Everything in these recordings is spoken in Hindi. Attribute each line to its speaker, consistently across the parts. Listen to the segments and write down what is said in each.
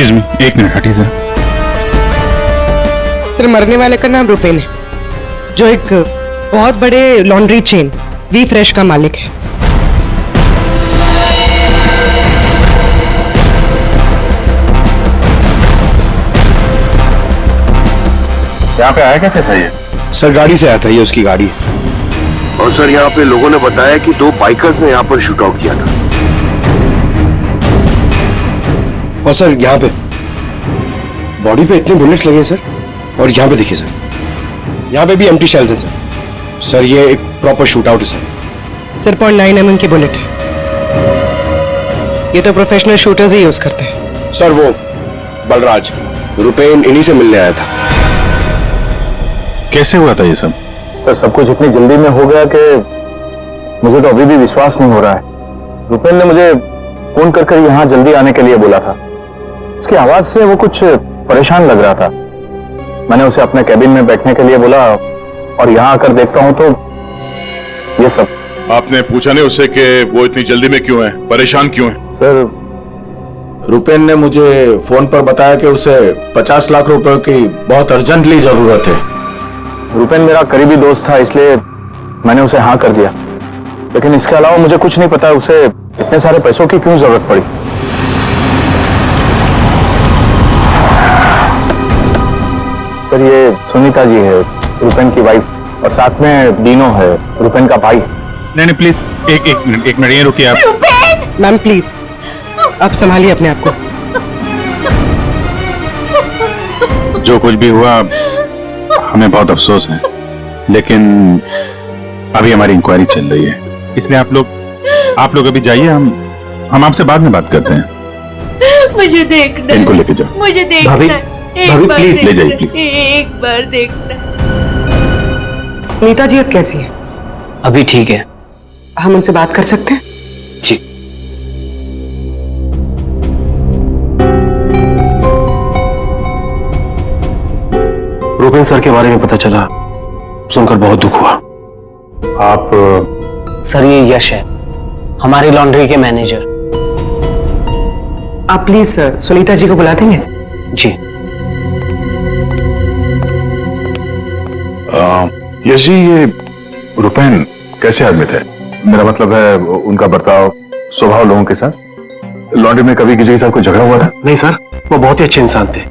Speaker 1: एक्सक्यूज मी, एक मिनट हटिए सर।
Speaker 2: सर, मरने वाले का नाम रुपेन है, जो एक बहुत बड़े लॉन्ड्री चेन वी फ्रेश का मालिक है।
Speaker 1: यहाँ पे आया कैसे था ये?
Speaker 3: सर गाड़ी से आया था, ये उसकी गाड़ी है।
Speaker 4: और सर यहाँ पे लोगों ने बताया कि 2 बाइकर्स ने यहाँ पर शूट आउट किया था।
Speaker 3: और सर यहाँ पे बॉडी पे इतने बुलेट्स लगे हैं सर, और यहाँ पे देखिए सर, यहाँ पे भी एम्प्टी शेल्स हैं सर। सर ये एक प्रॉपर शूट आउट है सर।
Speaker 2: सर 0.9 mm की बुलेट है। ये तो प्रोफेशनल शूटर्स ही यूज करते हैं।
Speaker 3: सर वो बलराज रुपेन इन्हीं से मिलने आया था।
Speaker 1: कैसे हुआ था ये सब?
Speaker 5: सर सब कुछ इतनी जल्दी में हो गया कि मुझे तो अभी भी विश्वास नहीं हो रहा है। रुपेन ने मुझे फोन कर यहाँ जल्दी आने के लिए बोला था। उसकी आवाज से वो कुछ परेशान लग रहा था। मैंने उसे अपने कैबिन में बैठने के लिए बोला और यहाँ आकर देखता हूँ तो ये सब।
Speaker 6: आपने पूछा नहीं उससे कि वो इतनी जल्दी में क्यों है, परेशान क्यों है?
Speaker 5: सर
Speaker 7: रुपेन ने मुझे फोन पर बताया कि उसे 50 लाख रुपए की बहुत अर्जेंटली जरूरत है।
Speaker 5: रुपेन मेरा करीबी दोस्त था, इसलिए मैंने उसे हाँ कर दिया। लेकिन इसके अलावा मुझे कुछ नहीं पता उसे इतने सारे पैसों की क्यों जरूरत पड़ी। सर ये सुनीता जी है, रुपेन की वाइफ, और साथ में डीनो है, रुपेन का भाई।
Speaker 1: नहीं प्लीज एक मिनट ये रुकिए आप।
Speaker 2: मैम प्लीज, आप संभालिए अपने आप को।
Speaker 1: जो कुछ भी हुआ हमें बहुत अफसोस है, लेकिन अभी हमारी इंक्वायरी चल रही है, इसलिए आप लोग अभी जाइए, हम आपसे बाद में बात करते हैं।
Speaker 8: मुझे देखना,
Speaker 1: इनको लेके जाओ।
Speaker 8: मुझे देखना,
Speaker 3: भाभी
Speaker 1: प्लीज ले जाइए प्लीज।
Speaker 8: एक बार देखना।
Speaker 2: नीता जी अब कैसी है?
Speaker 9: अभी ठीक है।
Speaker 2: हम उनसे बात कर सकते हैं?
Speaker 9: जी।
Speaker 3: रुपेन सर के बारे में पता चला, सुनकर बहुत दुख हुआ।
Speaker 1: आप
Speaker 9: सर ये यश है, हमारी लॉन्ड्री के मैनेजर।
Speaker 2: आप प्लीज सुनीता जी को बुला देंगे?
Speaker 9: जी।
Speaker 6: यश जी, ये रुपेन कैसे आदमी थे? मेरा मतलब है उनका बर्ताव, स्वभाव लोगों के साथ। लॉन्ड्री में कभी किसी के साथ कोई झगड़ा हुआ था?
Speaker 3: नहीं सर, वो बहुत ही अच्छे इंसान थे,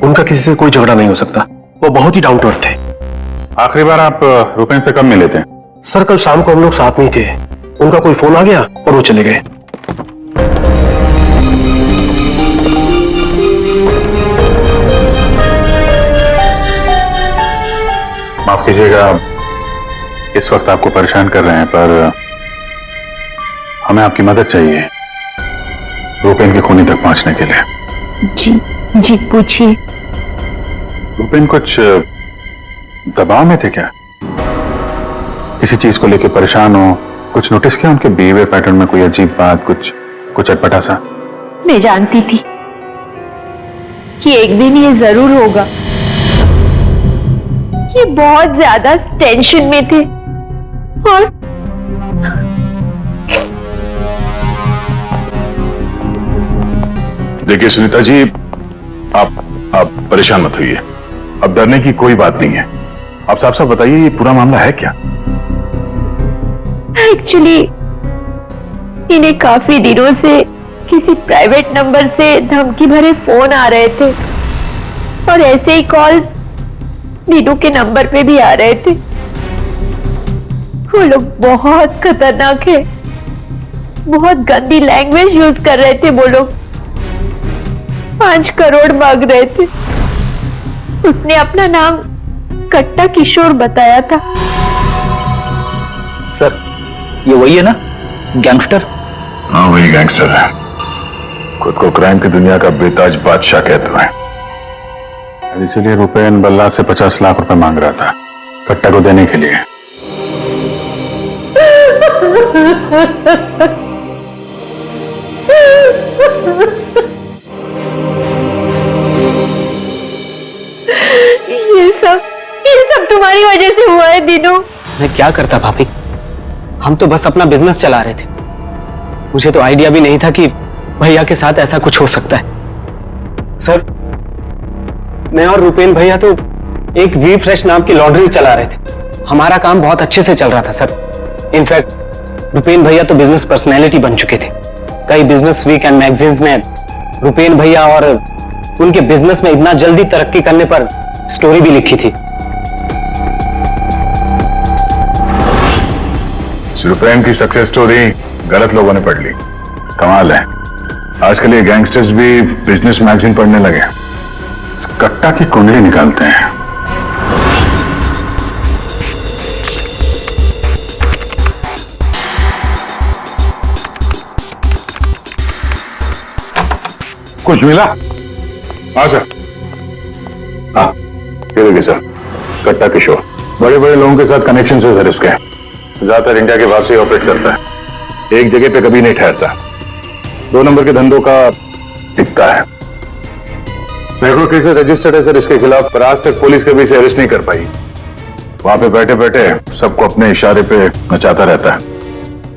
Speaker 3: उनका किसी से कोई झगड़ा नहीं हो सकता। वो बहुत ही डाउन टू अर्थ थे।
Speaker 1: आखिरी बार आप रुपेन से कब मिले थे?
Speaker 3: सर कल शाम को हम लोग साथ में ही थे, उनका कोई फोन आ गया और वो चले गए।
Speaker 1: माफ कीजिएगा इस वक्त आपको परेशान कर रहे हैं, पर हमें आपकी मदद चाहिए रुपेन के खूनी तक पहुंचने के लिए।
Speaker 8: जी पूछिए।
Speaker 1: रुपेन कुछ दबाव में थे क्या? किसी चीज को लेकर परेशान हो? कुछ नोटिस किया उनके बिहेवियर पैटर्न में? कोई अजीब बात, कुछ अटपटा सा?
Speaker 8: मैं जानती थी कि एक दिन ये जरूर होगा। ये बहुत ज्यादा टेंशन में थे और
Speaker 6: देखिए सुनीता जी, आप परेशान मत होइए। अब डरने की कोई बात नहीं है। आप साफ साफ बताइए ये पूरा मामला है क्या?
Speaker 8: एक्चुअली इन्हें काफी दिनों से किसी प्राइवेट नंबर से धमकी भरे फोन आ रहे थे और ऐसे ही कॉल्स नीनू के नंबर पे भी आ रहे थे। वो लोग बहुत खतरनाक है, बहुत गंदी लैंग्वेज यूज कर रहे थे। वो लोग 5 करोड़ मांग रहे थे। उसने अपना नाम कट्टा किशोर बताया था।
Speaker 9: सर ये वही है ना, गैंगस्टर?
Speaker 6: हाँ वही गैंगस्टर है। खुद को क्राइम की दुनिया का बेताज बादशाह कहते हैं।
Speaker 1: इसीलिए रुपेन बल्ला से 50 लाख रुपए मांग रहा था कट्टा को देने के लिए।
Speaker 8: ये सब तुम्हारी वजह से हुआ है दीनू।
Speaker 9: मैं क्या करता भाभी, हम तो बस अपना बिजनेस चला रहे थे। मुझे तो आइडिया भी नहीं था कि भैया के साथ ऐसा कुछ हो सकता है। सर, मैं और रुपेन भैया तो एक वी फ्रेश नाम की लॉन्ड्री चला रहे थे। हमारा काम बहुत अच्छे से चल रहा था सर। इनफैक्ट रुपेन भैया तो बिजनेस पर्सनैलिटी बन चुके थे। कई बिजनेस वीक एंड मैगजीन्स ने रुपेन भैया और उनके बिजनेस में इतना जल्दी तरक्की करने पर स्टोरी भी लिखी थी।
Speaker 6: रुपेन की सक्सेस स्टोरी गलत लोगों ने पढ़ ली। कमाल है, आजकल ये गैंगस्टर्स भी बिजनेस मैगजीन पढ़ने लगे।
Speaker 1: इस कट्टा की कुंडली निकालते हैं। कुछ मिला?
Speaker 6: हाँ सर। हाँ, ये देखिए सर, कट्टा किशोर बड़े बड़े लोगों के साथ कनेक्शन से सर इसके। ज्यादातर इंडिया के बाहर से ऑपरेट करता है, एक जगह पे कभी नहीं ठहरता। 2 नंबर के धंधों का टिकता है। सैकड़ों केसेस रजिस्टर्ड है सर इसके खिलाफ, पर आज तक पुलिस कभी इसे अरेस्ट नहीं कर पाई। वहां पे बैठे बैठे सबको अपने इशारे पे नचाता रहता है,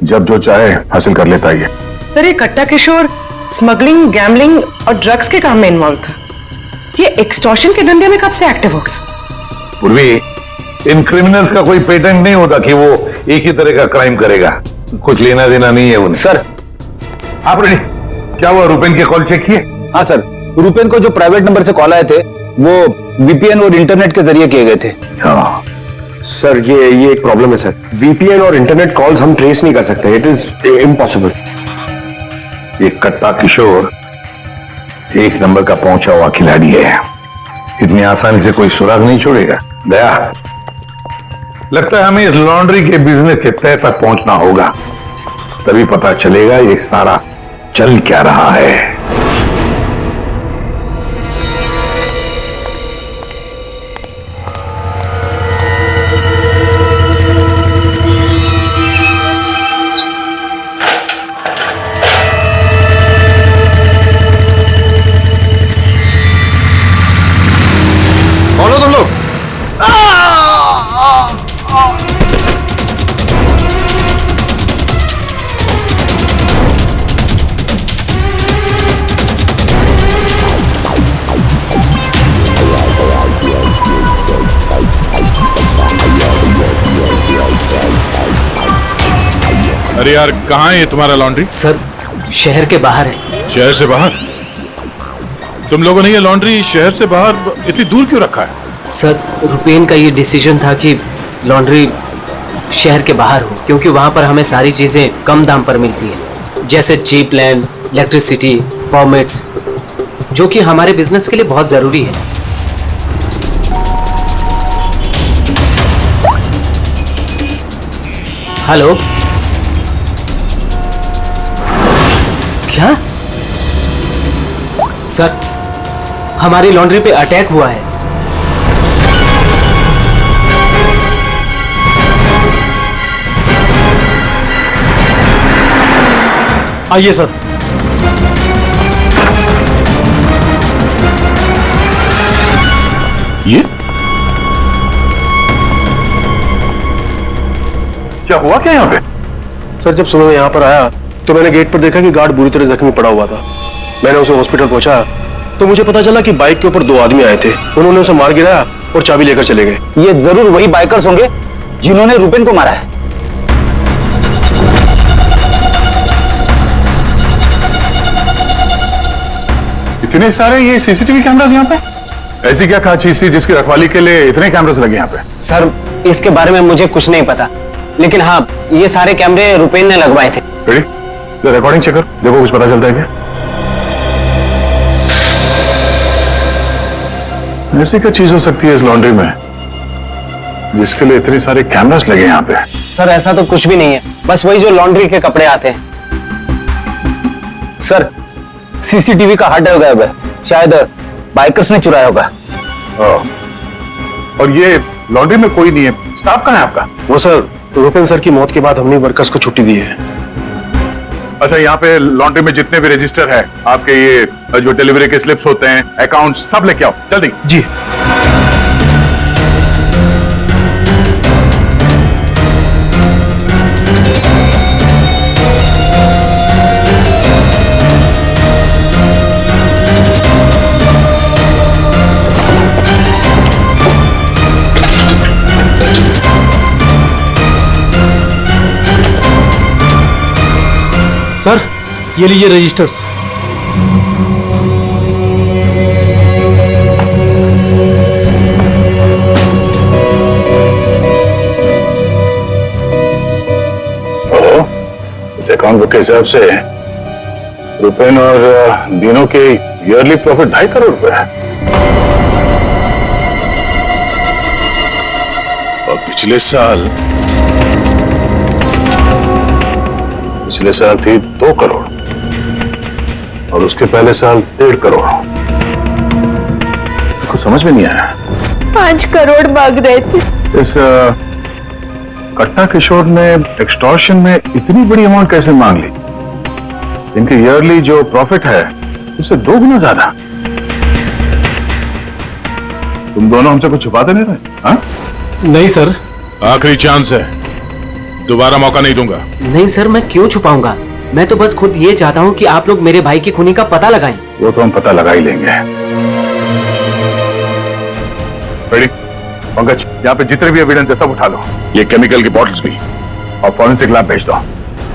Speaker 6: जब जो चाहे हासिल कर लेता है।
Speaker 2: सर, ये कट्टा किशोर स्मगलिंग, गैम्बलिंग और ड्रग्स के काम में इन्वॉल्व था। ये एक्सटॉर्शन के धंधे में कब से एक्टिव हो गया?
Speaker 6: पूर्वी, इन क्रिमिनल्स का कोई पेटेंट नहीं होता कि वो एक ही तरह का क्राइम करेगा। कुछ लेना देना नहीं है उन्हें।
Speaker 9: सर,
Speaker 6: आपने क्या हुआ, रुपेन के कॉल चेक किए?
Speaker 5: हाँ सर, रुपेन को जो प्राइवेट नंबर से कॉल आए थे वो वीपीएन और इंटरनेट के जरिए किए गए थे।
Speaker 6: हाँ
Speaker 3: सर, ये एक प्रॉब्लम है सर। वीपीएन और इंटरनेट कॉल्स हम ट्रेस नहीं कर सकते। It is impossible.
Speaker 6: ये कट्टा किशोर 1 नंबर का पहुंचा हुआ खिलाड़ी है, इतनी आसानी से कोई सुराग नहीं छोड़ेगा। दया, लगता है हमें इस लॉन्ड्री के बिजनेस के तह तक पहुंचना होगा, तभी पता चलेगा ये सारा चल क्या रहा है।
Speaker 3: कौन हो तुम लोग?
Speaker 1: अरे यार, कहाँ है ये तुम्हारा लॉन्ड्री?
Speaker 9: सर, शहर के बाहर है।
Speaker 1: शहर से बाहर? तुम लोगों ने ये लॉन्ड्री शहर से बाहर इतनी दूर क्यों रखा है?
Speaker 9: सर, रुपेन का ये डिसीजन था कि लॉन्ड्री शहर के बाहर हो, क्योंकि वहां पर हमें सारी चीजें कम दाम पर मिलती है, जैसे चीप लैंड, इलेक्ट्रिसिटी, परमिट्स, जो कि हमारे बिजनेस के लिए बहुत जरूरी है। हेलो, क्या? सर, हमारी लॉन्ड्री पे अटैक हुआ है।
Speaker 5: आइए सर।
Speaker 1: ये क्या हुआ क्या यहाँ पे?
Speaker 3: सर, जब सुबह मैं यहाँ पर आया तो मैंने गेट पर देखा कि गार्ड बुरी तरह जख्मी पड़ा हुआ था। मैंने उसे हॉस्पिटल पहुंचाया तो मुझे पता चला कि बाइक के ऊपर 2 आदमी आए थे। उन्होंने उसे मार गिराया और चाबी लेकर चले गए।
Speaker 5: ये जरूर वही बाइकर्स होंगे जिन्होंने रुपेन को मारा है।
Speaker 1: इतने सारे ये सीसीटीवी कैमरास यहाँ पे? ऐसी क्या खास चीज थी जिसकी रखवाली के लिए इतने कैमरास लगे यहाँ पे?
Speaker 9: सर, इसके बारे में मुझे कुछ नहीं पता, लेकिन हाँ, ये सारे कैमरे रुपेन ने लगवाए थे।
Speaker 6: रिकॉर्डिंग चेक कर, देखो कुछ पता चलता है क्या? ऐसी क्या चीज हो सकती है इस लॉन्ड्री में जिसके लिए इतने सारे कैमरास लगे यहाँ पे?
Speaker 9: सर, ऐसा तो कुछ भी नहीं है, बस वही जो लॉन्ड्री के कपड़े आते हैं।
Speaker 5: सर, सीसीटीवी का हार्ड ड्राइव गायब है, शायद बाइकर्स ने चुराया होगा।
Speaker 1: और ये लॉन्ड्री में कोई नहीं है, स्टाफ कहाँ है आपका?
Speaker 3: वो सर, रुपेन सर की मौत के बाद हमने वर्कर्स को छुट्टी दी है।
Speaker 1: अच्छा, यहाँ पे लॉन्ड्री में जितने भी रजिस्टर है, आपके ये जो डिलीवरी के स्लिप्स होते हैं, अकाउंट, सब लेके आओ जल्दी।
Speaker 3: जी। सर ये लीजिए रजिस्टर्स।
Speaker 6: इस अकाउंट बुक के हिसाब से रुपेन और दिनों के ईयरली प्रॉफिट 2.5 करोड़ रुपए है। और पिछले साल थी 2 करोड़ और उसके पहले साल 1.5 करोड़। कुछ समझ में नहीं आया।
Speaker 8: 5 करोड़ मांग रहे थे।
Speaker 6: इस कट्टा किशोर ने एक्सटॉर्शन में इतनी बड़ी अमाउंट कैसे मांग ली? इनके ईयरली जो प्रॉफिट है उससे 2 गुना ज्यादा। तुम दोनों हमसे कुछ छुपाते नहीं रहे? हाँ?
Speaker 3: नहीं सर।
Speaker 1: आखिरी चांस है, दोबारा मौका नहीं दूंगा।
Speaker 10: नहीं सर, मैं क्यों छुपाऊंगा? मैं तो बस खुद ये चाहता हूँ कि आप लोग मेरे भाई की खूनी का पता लगाएं।
Speaker 6: वो तो हम पता लगा ही लेंगे। रेडी? पंकज, यहाँ पे जितने भी एविडेंस है सब उठा लो। ये केमिकल की बॉटल्स भी और फॉरेंसिक लैब भेज दो।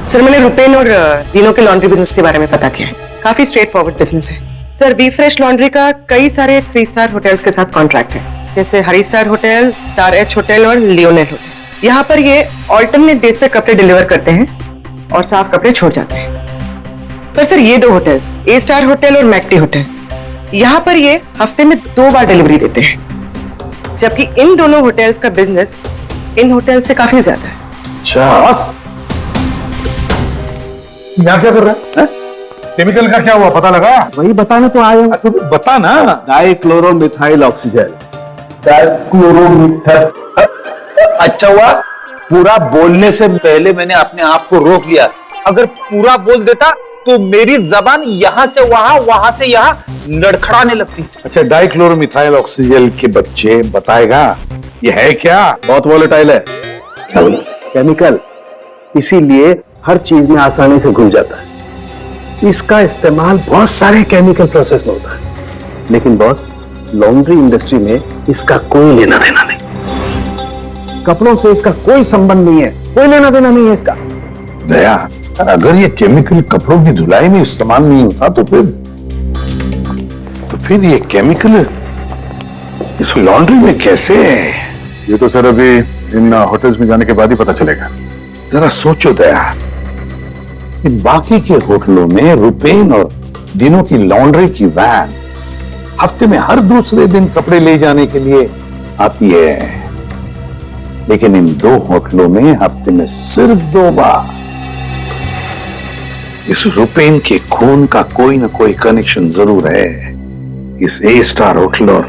Speaker 2: सर मैंने रुपेन और दिनों के लॉन्ड्री बिजनेस के बारे में पता किया है। काफी स्ट्रेट फॉरवर्ड बिजनेस है सर। वी फ्रेश लॉन्ड्री का कई सारे 3 स्टार होटल्स के साथ कॉन्ट्रैक्ट है, जैसे Hari star hotel, star H hotel और लियोनेल होटल। यहाँ पर ये ऑल्टरनेट डेज पे कपड़े डिलीवर करते हैं और साफ कपड़े छोड़ जाते हैं। पर सर ये 2 होटल्स, ए स्टार होटल और मैक्टी होटल, यहाँ पर ये हफ्ते में 2 बार डिलीवरी देते हैं, जबकि इन दोनों होटल्स का बिजनेस इन होटल से काफी ज्यादा है।
Speaker 6: अच्छा, यहाँ क्या कर रहा है? केमिकल का क्या हुआ पता लगा?
Speaker 5: वही बताना तो आए हो।
Speaker 6: बता ना।
Speaker 5: डाइक्लोरोमिथाइल ऑक्सीजन। डाइक्लोरोमिथाइल।
Speaker 7: अच्छा हुआ पूरा बोलने से पहले मैंने अपने आप को रोक लिया। अगर पूरा बोल देता तो मेरी जबान यहाँ से वहां, वहां से यहाँ लड़खड़ाने लगती।
Speaker 6: अच्छा, डाइक्लोरोमिथाइल ऑक्सीजन के बच्चे बताएगा ये है क्या?
Speaker 5: बहुत वोलेटाइल है।
Speaker 6: क्या बोला?
Speaker 5: केमिकल, इसीलिए हर चीज में आसानी से घुल जाता है। इसका इस्तेमाल बहुत सारे केमिकल प्रोसेस में होता है, लेकिन बॉस लॉन्ड्री इंडस्ट्री में इसका कोई लेना देना नहीं। कपड़ों से इसका कोई संबंध नहीं है, कोई लेना देना नहीं है इसका।
Speaker 6: दया, अगर ये केमिकल कपड़ों की धुलाई में इस्तेमाल नहीं होता तो फिर ये केमिकल इस लॉन्ड्री में कैसे? ये तो सर अभी इन होटल्स में जाने के बाद ही पता चलेगा। जरा सोचो दया, इन बाकी के होटलों में रुपेन और दिनों की लॉन्ड्री की वैन हफ्ते में हर दूसरे दिन कपड़े ले जाने के लिए आती है, लेकिन इन 2 होटलों में हफ्ते में सिर्फ 2 बार। इस रुपेन के खून का कोई ना कोई कनेक्शन जरूर है इस ए स्टार होटल और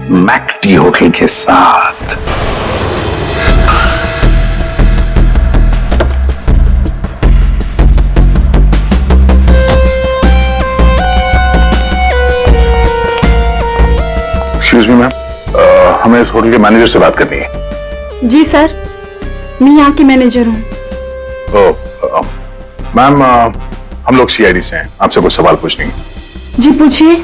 Speaker 6: मैक्टी होटल के साथ। एक्सक्यूज मी मैम, हमें इस होटल के मैनेजर से बात करनी है।
Speaker 8: जी सर, मैं यहाँ की मैनेजर हूँ।
Speaker 6: मैम, हम लोग सीआईडी से हैं, आपसे कुछ सवाल पूछने हैं।
Speaker 8: जी पूछिए।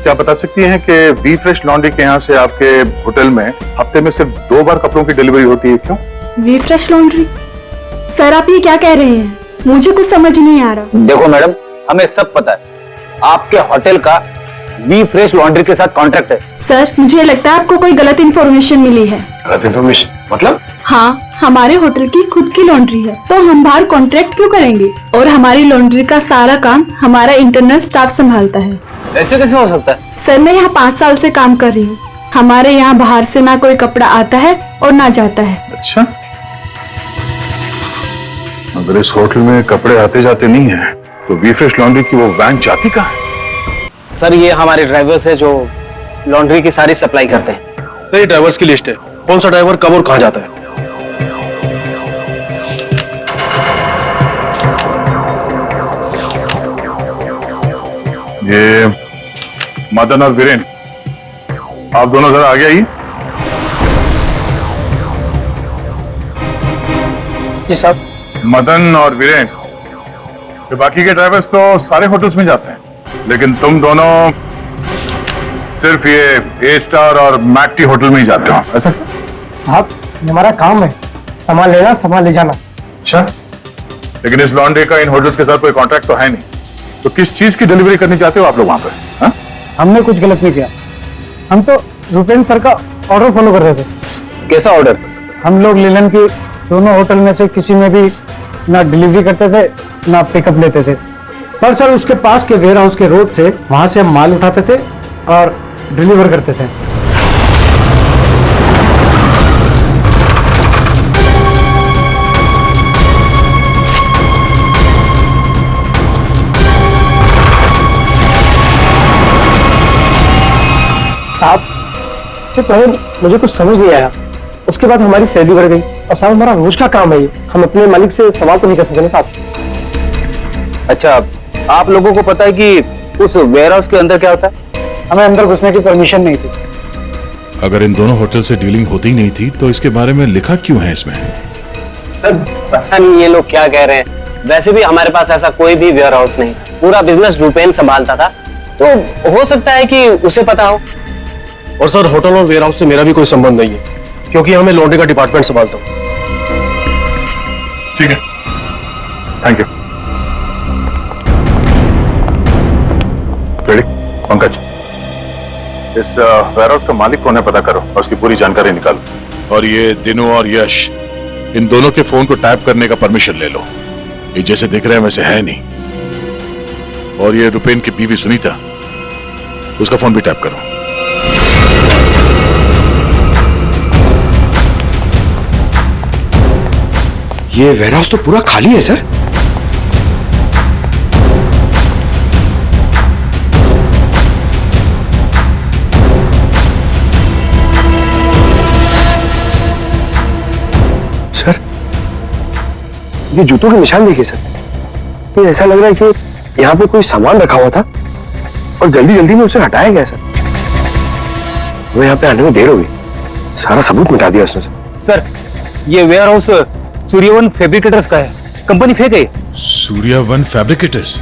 Speaker 6: क्या बता सकती हैं कि वी फ्रेश लॉन्ड्री के यहाँ से आपके होटल में हफ्ते में सिर्फ 2 बार कपड़ों की डिलीवरी होती है, क्यों?
Speaker 8: We fresh laundry? सर आप ये क्या कह रहे हैं? मुझे कुछ समझ नहीं आ रहा।
Speaker 7: देखो मैडम, हमें सब पता है आपके होटल का वी फ्रेश लॉन्ड्री के साथ कॉन्ट्रैक्ट है।
Speaker 8: सर मुझे लगता है आपको कोई गलत इन्फॉर्मेशन मिली है।
Speaker 6: गलत इन्फॉर्मेशन मतलब?
Speaker 8: हाँ, हमारे होटल की खुद की लॉन्ड्री है, तो हम बाहर कॉन्ट्रैक्ट क्यों करेंगे? और हमारी लॉन्ड्री का सारा काम हमारा इंटरनल स्टाफ संभालता है।
Speaker 7: ऐसे कैसे हो सकता है?
Speaker 8: सर मैं यहाँ 5 साल से काम कर रही हूँ। हमारे यहाँ बाहर से ना कोई कपड़ा आता है और ना जाता है।
Speaker 6: अच्छा, अगर इस होटल में कपड़े आते जाते नहीं है तो वी फ्रेश लॉन्ड्री की वो वैन जाती कहाँ है?
Speaker 9: सर ये हमारे ड्राइवर्स है जो लॉन्ड्री की सारी सप्लाई करते हैं।
Speaker 3: सर ये ड्राइवर्स की लिस्ट है, कौन सा ड्राइवर कब और कहाँ जाता है।
Speaker 6: ये मदन और वीरेन, आप दोनों जरा आगे आइए।
Speaker 9: जी साहब।
Speaker 6: मदन और वीरेन, ये बाकी के ड्राइवर्स तो सारे होटल्स में जाते हैं, लेकिन तुम दोनों सिर्फ ये ए स्टार और मैक्टी होटल में ही जाते हो, ऐसा क्यों?
Speaker 9: साहब हमारा काम है, सामान लेना सामान ले जाना।
Speaker 6: अच्छा, लेकिन इस लॉन्ड्री का इन होटल्स के साथ कोई कॉन्ट्रैक्ट तो है नहीं, तो किस चीज की डिलीवरी करनी चाहते हो आप लोग वहां पर? हाँ?
Speaker 9: हमने कुछ गलत नहीं किया, हम तो रुपेन सर का ऑर्डर फॉलो कर रहे थे।
Speaker 5: कैसा ऑर्डर?
Speaker 9: हम लोग लिलन के दोनों होटल में से किसी में भी ना डिलीवरी करते थे ना पिकअप लेते थे, पर सर उसके पास के वेयर हाउस के रोड से वहां से हम माल उठाते थे और डिलीवर करते थे। साहब से पहले मुझे कुछ समझ नहीं आया, उसके बाद हमारी सैलरी बढ़ गई और साहब हमारा रोज का काम है ये, हम अपने मालिक से सवाल तो नहीं कर सकते ना साहब।
Speaker 5: अच्छा, आप लोगों को पता है कि उस वेयर हाउस के अंदर क्या होता है?
Speaker 9: हमें अंदर घुसने की परमिशन नहीं थी।
Speaker 6: अगर इन दोनों होटल से डीलिंग होती ही नहीं थी तो इसके बारे में लिखा क्यों है इसमें?
Speaker 9: सर पता नहीं ये लोग क्या कह रहे हैं, वैसे भी हमारे पास ऐसा कोई भी वेयर हाउस नहीं था, पूरा बिजनेस रुपेन संभालता था, तो हो सकता है कि उसे पता हो।
Speaker 3: और सर होटल और वेयर हाउस से मेरा भी कोई संबंध नहीं है, क्योंकि हमें लॉन्ड्री का डिपार्टमेंट संभालता हूँ।
Speaker 6: ठीक है, थैंक यू। रेडी? पंकज, इस वेयर हाउस का मालिक कौन है पता करो और उसकी पूरी जानकारी निकालो। और ये दिनू और यश, इन दोनों के फोन को टैप करने का परमिशन ले लो, ये जैसे दिख रहे हैं वैसे है नहीं। और ये रुपेन की बीवी सुनीता, उसका फोन भी टैप करो।
Speaker 3: ये वेयर हाउस तो पूरा खाली है सर। सर ये जूतों के निशान देखिए सर, ये ऐसा लग रहा है कि यहाँ पे कोई सामान रखा हुआ था और जल्दी जल्दी में उसे हटाया गया सर। वो यहाँ पे आने में देर हो गई, सारा सबूत मिटा दिया उसने
Speaker 7: सर ये वेयर हाउस सूर्यवन फैब्रिकेटर्स का है, कंपनी फेक है।
Speaker 6: सूर्यवन फैब्रिकेटर्स,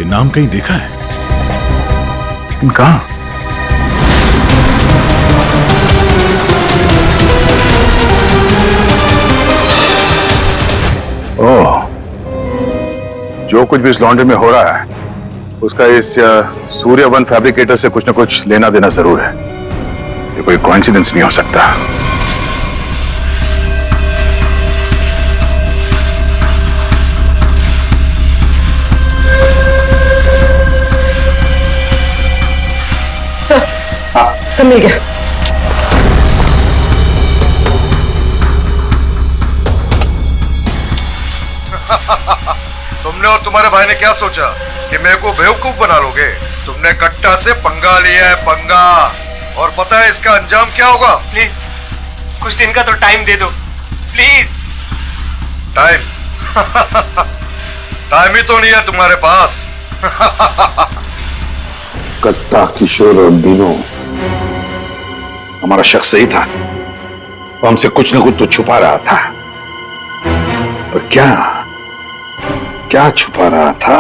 Speaker 6: ये नाम कहीं देखा है, लेकिन कहां? ओह, जो कुछ भी इस लॉन्ड्री में हो रहा है उसका इस सूर्यवन फैब्रिकेटर से कुछ ना कुछ लेना देना जरूर है। ये कोई कोइंसिडेंस नहीं हो सकता।
Speaker 2: सब मिल गया।
Speaker 11: तुमने और तुम्हारे भाई ने क्या सोचा कि मेरे को बेवकूफ बना लोगे? तुमने कट्टा से पंगा लिया है, पंगा, और पता है इसका अंजाम क्या होगा?
Speaker 9: प्लीज कुछ दिन का तो टाइम दे दो प्लीज।
Speaker 11: टाइम? टाइम ही तो नहीं है तुम्हारे पास।
Speaker 6: कट्टा, किशोर और दिनों हमारा शख्स सही था, वो हमसे कुछ ना कुछ तो छुपा रहा था। और क्या क्या छुपा रहा था?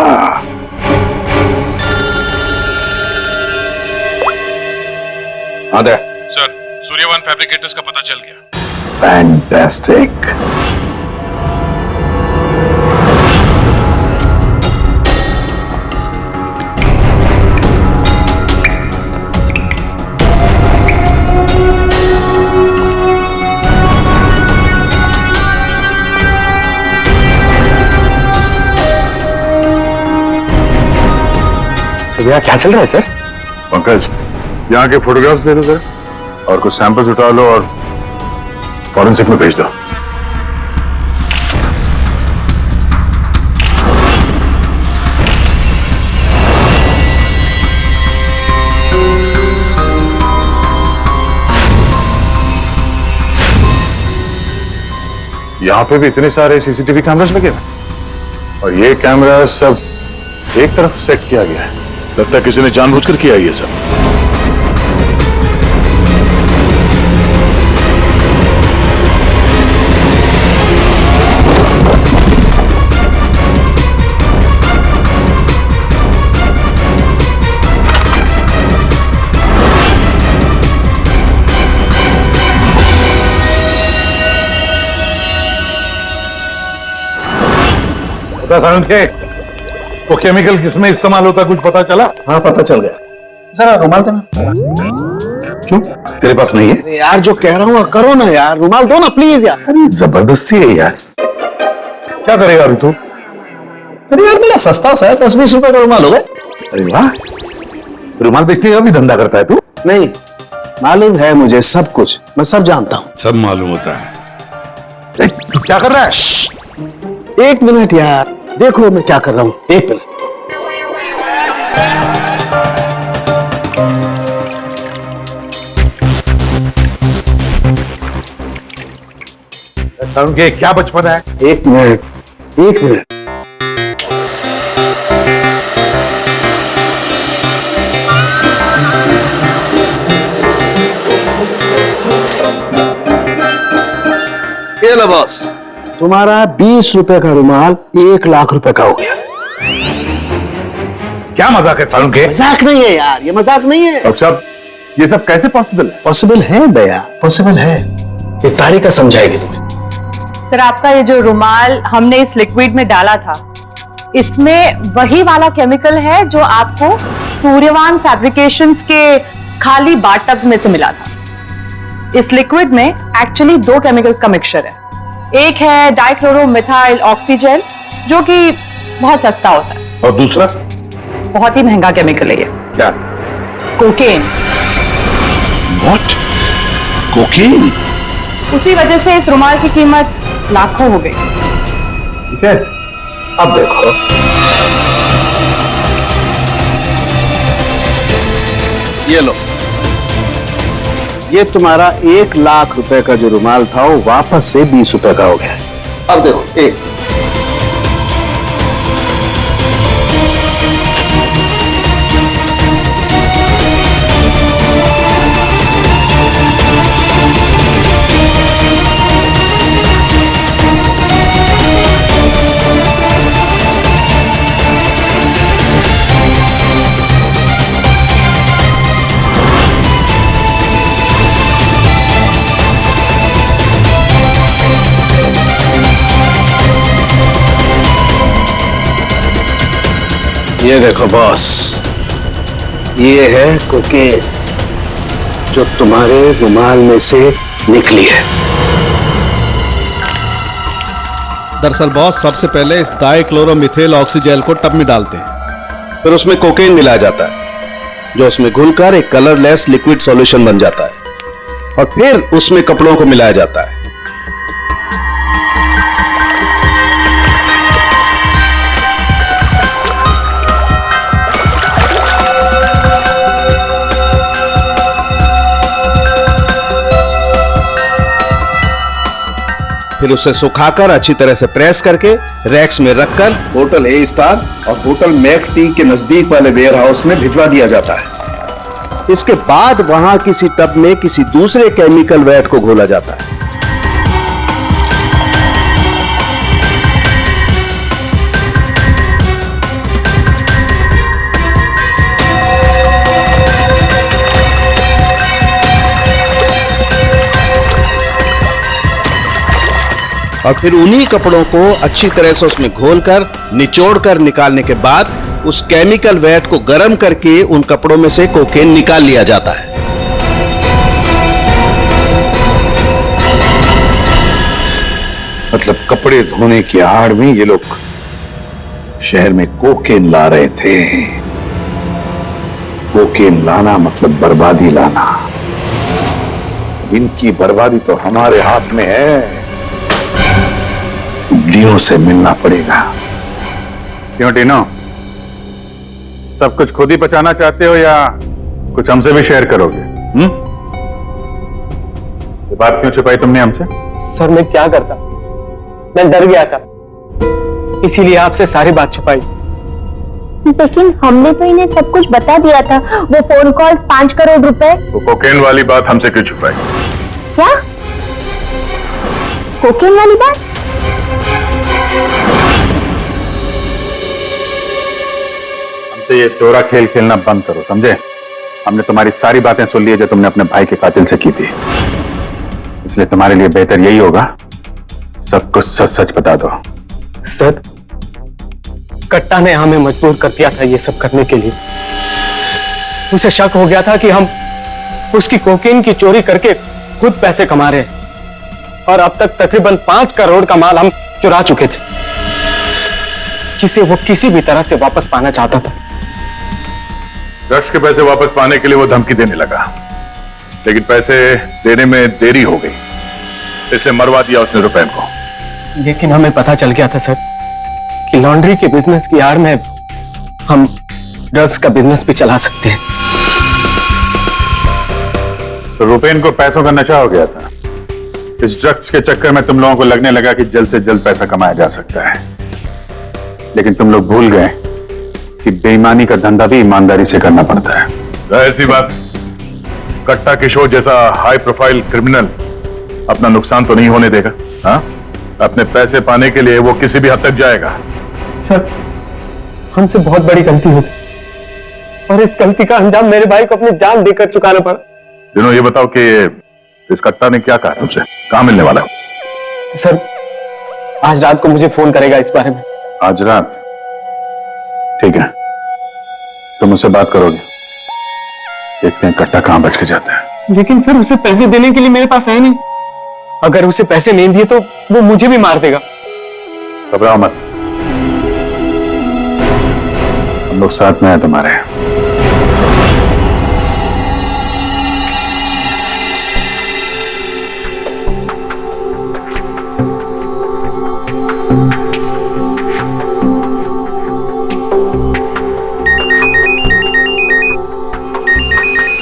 Speaker 6: आदे सर, सूर्यवन फैब्रिकेटर्स का पता चल गया। फैंटास्टिक।
Speaker 3: यहाँ क्या चल रहा है सर?
Speaker 6: पंकज, यहाँ के फोटोग्राफ्स दे दो सर, और कुछ सैंपल्स उठा लो और फॉरेंसिक में भेज दो। यहाँ पे भी इतने सारे सीसीटीवी कैमरास लगे हैं, और ये कैमरा सब एक तरफ सेट किया गया है। लगता है किसी ने जानबूझकर किया ये सब। अच्छा सालुंखे, वो केमिकल किसमें इस्तेमाल होता कुछ पता चला?
Speaker 3: हाँ पता चल गया।
Speaker 6: जरा रुमाल देना। क्यों, तेरे पास नहीं है?
Speaker 3: यार जो कह रहा हूँ करो ना यार, रुमाल दो ना प्लीज यार।
Speaker 6: अरे जबरदस्ती है यार, क्या करेगा अभी तू?
Speaker 3: अरे यार मेरा सस्ता सा है, 10-20 रुपए का रुमाल होगा।
Speaker 6: अरे वाह, रुमाल बेचने का भी धंधा करता है तू?
Speaker 3: नहीं, मालूम है मुझे सब कुछ, मैं सब जानता हूँ।
Speaker 6: सब मालूम होता है। तू क्या कर रहा है?
Speaker 3: 1 मिनट यार, देखो मैं क्या कर रहा हूँ, 1 मिनट।
Speaker 6: सालुंखे, क्या बचपन है?
Speaker 3: 1 मिनट, 1 मिनट। ये लो बॉस, तुम्हारा 20 रुपए का रुमाल 1 लाख रुपए का हो गया।
Speaker 6: क्या मजाक है सालुंखे?
Speaker 3: मजाक नहीं है यार, ये मजाक नहीं है।
Speaker 6: डॉक्टर साहब, ये सब कैसे पॉसिबल है?
Speaker 3: पॉसिबल है भैया, पॉसिबल है। ये तारिका समझाएगी तुम्हें।
Speaker 2: सर आपका ये जो रुमाल हमने इस लिक्विड में डाला था, इसमें वही वाला केमिकल है जो आपको सूर्यवान फैब्रिकेशंस के खाली बाथटब्स में से मिला था। इस लिक्विड में एक्चुअली 2 केमिकल्स का मिक्सचर है। एक है डाइक्लोरोमिथाइल ऑक्सीजेल, जो कि बहुत सस्ता होता है,
Speaker 6: और दूसरा?
Speaker 2: बहुत ही महंगा केमिकल है ये,
Speaker 6: क्या?
Speaker 2: कोकेन।
Speaker 6: व्हाट? कोकेन?
Speaker 2: उसी वजह से इस रुमाल की कीमत लाखों हो गई।
Speaker 6: ठीक है, अब देखो।
Speaker 3: ये लो, ये तुम्हारा 1 लाख रुपए का जो रुमाल था वो वापस से 20 रुपए का हो गया। अब देखो, एक ये देखो बॉस, ये है कोकेन जो तुम्हारे रुमाल में से निकली है।
Speaker 12: दरअसल बॉस, सबसे पहले इस डाइक्लोरोमिथेल ऑक्सीजेल को टब में डालते हैं,
Speaker 3: फिर उसमें कोकेन मिलाया जाता है जो उसमें घुलकर एक कलरलेस लिक्विड सॉल्यूशन बन जाता है, और फिर उसमें कपड़ों को मिलाया जाता है। फिर उसे सुखाकर अच्छी तरह से प्रेस करके रैक्स में रखकर
Speaker 5: होटल ए स्टार और होटल मैक टी के नजदीक वाले वेयर हाउस में भिजवा दिया जाता है।
Speaker 3: इसके बाद वहां किसी टब में किसी दूसरे केमिकल वैट को घोला जाता है। और फिर उन्हीं कपड़ों को अच्छी तरह से उसमें घोलकर निचोड़कर निकालने के बाद उस केमिकल वैट को गर्म करके उन कपड़ों में से कोकेन निकाल लिया जाता है।
Speaker 6: मतलब कपड़े धोने की आड़ में ये लोग शहर में कोकेन ला रहे थे। कोकेन लाना मतलब बर्बादी लाना। इनकी बर्बादी तो हमारे हाथ में है। डिनो से मिलना पड़ेगा। क्यों डिनो, सब कुछ खुद ही बचाना चाहते हो या कुछ हमसे भी शेयर करोगे? ये बात क्यों छुपाई तुमने हमसे?
Speaker 9: सर मैं क्या करता, मैं डर गया था, इसीलिए आपसे सारी बात छुपाई।
Speaker 8: लेकिन हमने तो इन्हें सब कुछ बता दिया था। वो फोन कॉल्स, 5 करोड़ रुपए।
Speaker 6: वो कोकेन वाली बात हमसे क्यों छुपाई?
Speaker 8: क्या कोकेन वाली बात?
Speaker 1: हमसे ये चोरा खेल खेलना बंद करो, समझे? हमने तुम्हारी सारी बातें सुन ली है जो तुमने अपने भाई के कातिल से की थी। इसलिए तुम्हारे लिए बेहतर यही होगा सब कुछ सच सच बता दो।
Speaker 9: सर कट्टा ने हमें मजबूर कर दिया था ये सब करने के लिए। उसे शक हो गया था कि हम उसकी कोकीन की चोरी करके खुद पैसे कमा रहे हैं और अब तक तकरीबन 5 करोड़ का माल हम चुरा चुके थे, जिसे वो किसी भी तरह से वापस पाना चाहता था।
Speaker 6: ड्रग्स के पैसे वापस पाने के लिए वो धमकी देने लगा, लेकिन पैसे देने में देरी हो गई, इसलिए मरवा दिया उसने रुपैन को।
Speaker 9: लेकिन हमें पता चल गया था सर कि लॉन्ड्री के बिजनेस की आड़ में हम ड्रग्स का बिजनेस भी चला सकते हैं।
Speaker 6: तो रुपैन को पैसों का नशा हो गया था। इस ड्रग्स के चक्कर में तुम लोगों को लगने लगा कि जल्द से जल्द पैसा कमाया जा सकता है, लेकिन तुम लोग भूल गए कि बेईमानी का धंधा भी ईमानदारी से करना पड़ता है। ऐसी बात, कट्टा किशोर जैसा हाई प्रोफाइल क्रिमिनल अपना नुकसान तो नहीं होने देगा। हाँ, अपने पैसे पाने के लिए वो किसी भी हद तक जाएगा।
Speaker 9: सर, हमसे बहुत बड़ी गलती हो गई और इस गलती का अंजाम मेरे भाई को अपनी जान देकर चुकाना पड़ा।
Speaker 6: दिनों, ये बताओ कि इस कट्टा ने क्या कहा तुमसे? कहां मिलने वाला है?
Speaker 9: सर, आज रात को मुझे फोन करेगा इस बारे में।
Speaker 6: आज रात? ठीक है, तुम उससे बात करोगे। देखते हैं कट्टा कहां बच के जाता है।
Speaker 9: लेकिन सर, उसे पैसे देने के लिए मेरे पास है नहीं। अगर उसे पैसे नहीं दिए तो वो मुझे भी मार देगा।
Speaker 6: घबराओ मत, हम लोग साथ में हैं तुम्हारे।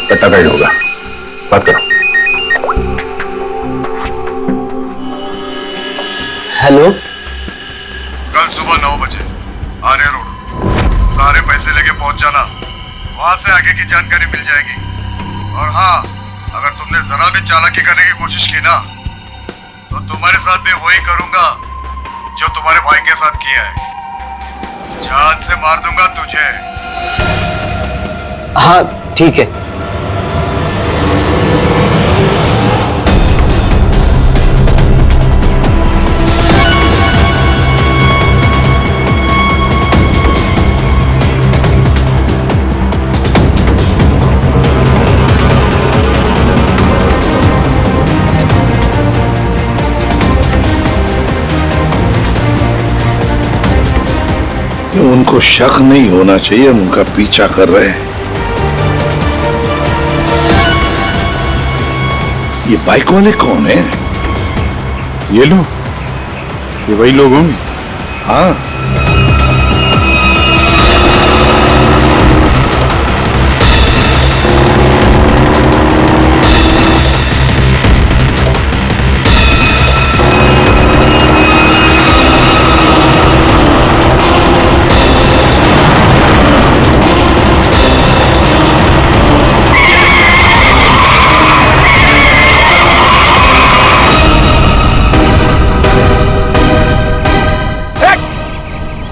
Speaker 6: कट्टा गाइड होगा, बात करो।
Speaker 9: हेलो,
Speaker 11: कल सुबह 9 बजे आर्य रोड, सारे पैसे लेके पहुंच जाना। वहां से आगे की जानकारी मिल जाएगी। और हाँ, अगर तुमने जरा भी चालाकी करने की कोशिश की ना, तो तुम्हारे साथ भी वही करूंगा जो तुम्हारे भाई के साथ किया है। जान से मार दूंगा तुझे।
Speaker 9: हाँ ठीक है।
Speaker 11: उनको शक नहीं होना चाहिए, उनका पीछा कर रहे हैं। ये बाइक वाले कौन है?
Speaker 6: ये लोग, ये वही लोग होंगे।
Speaker 11: हाँ,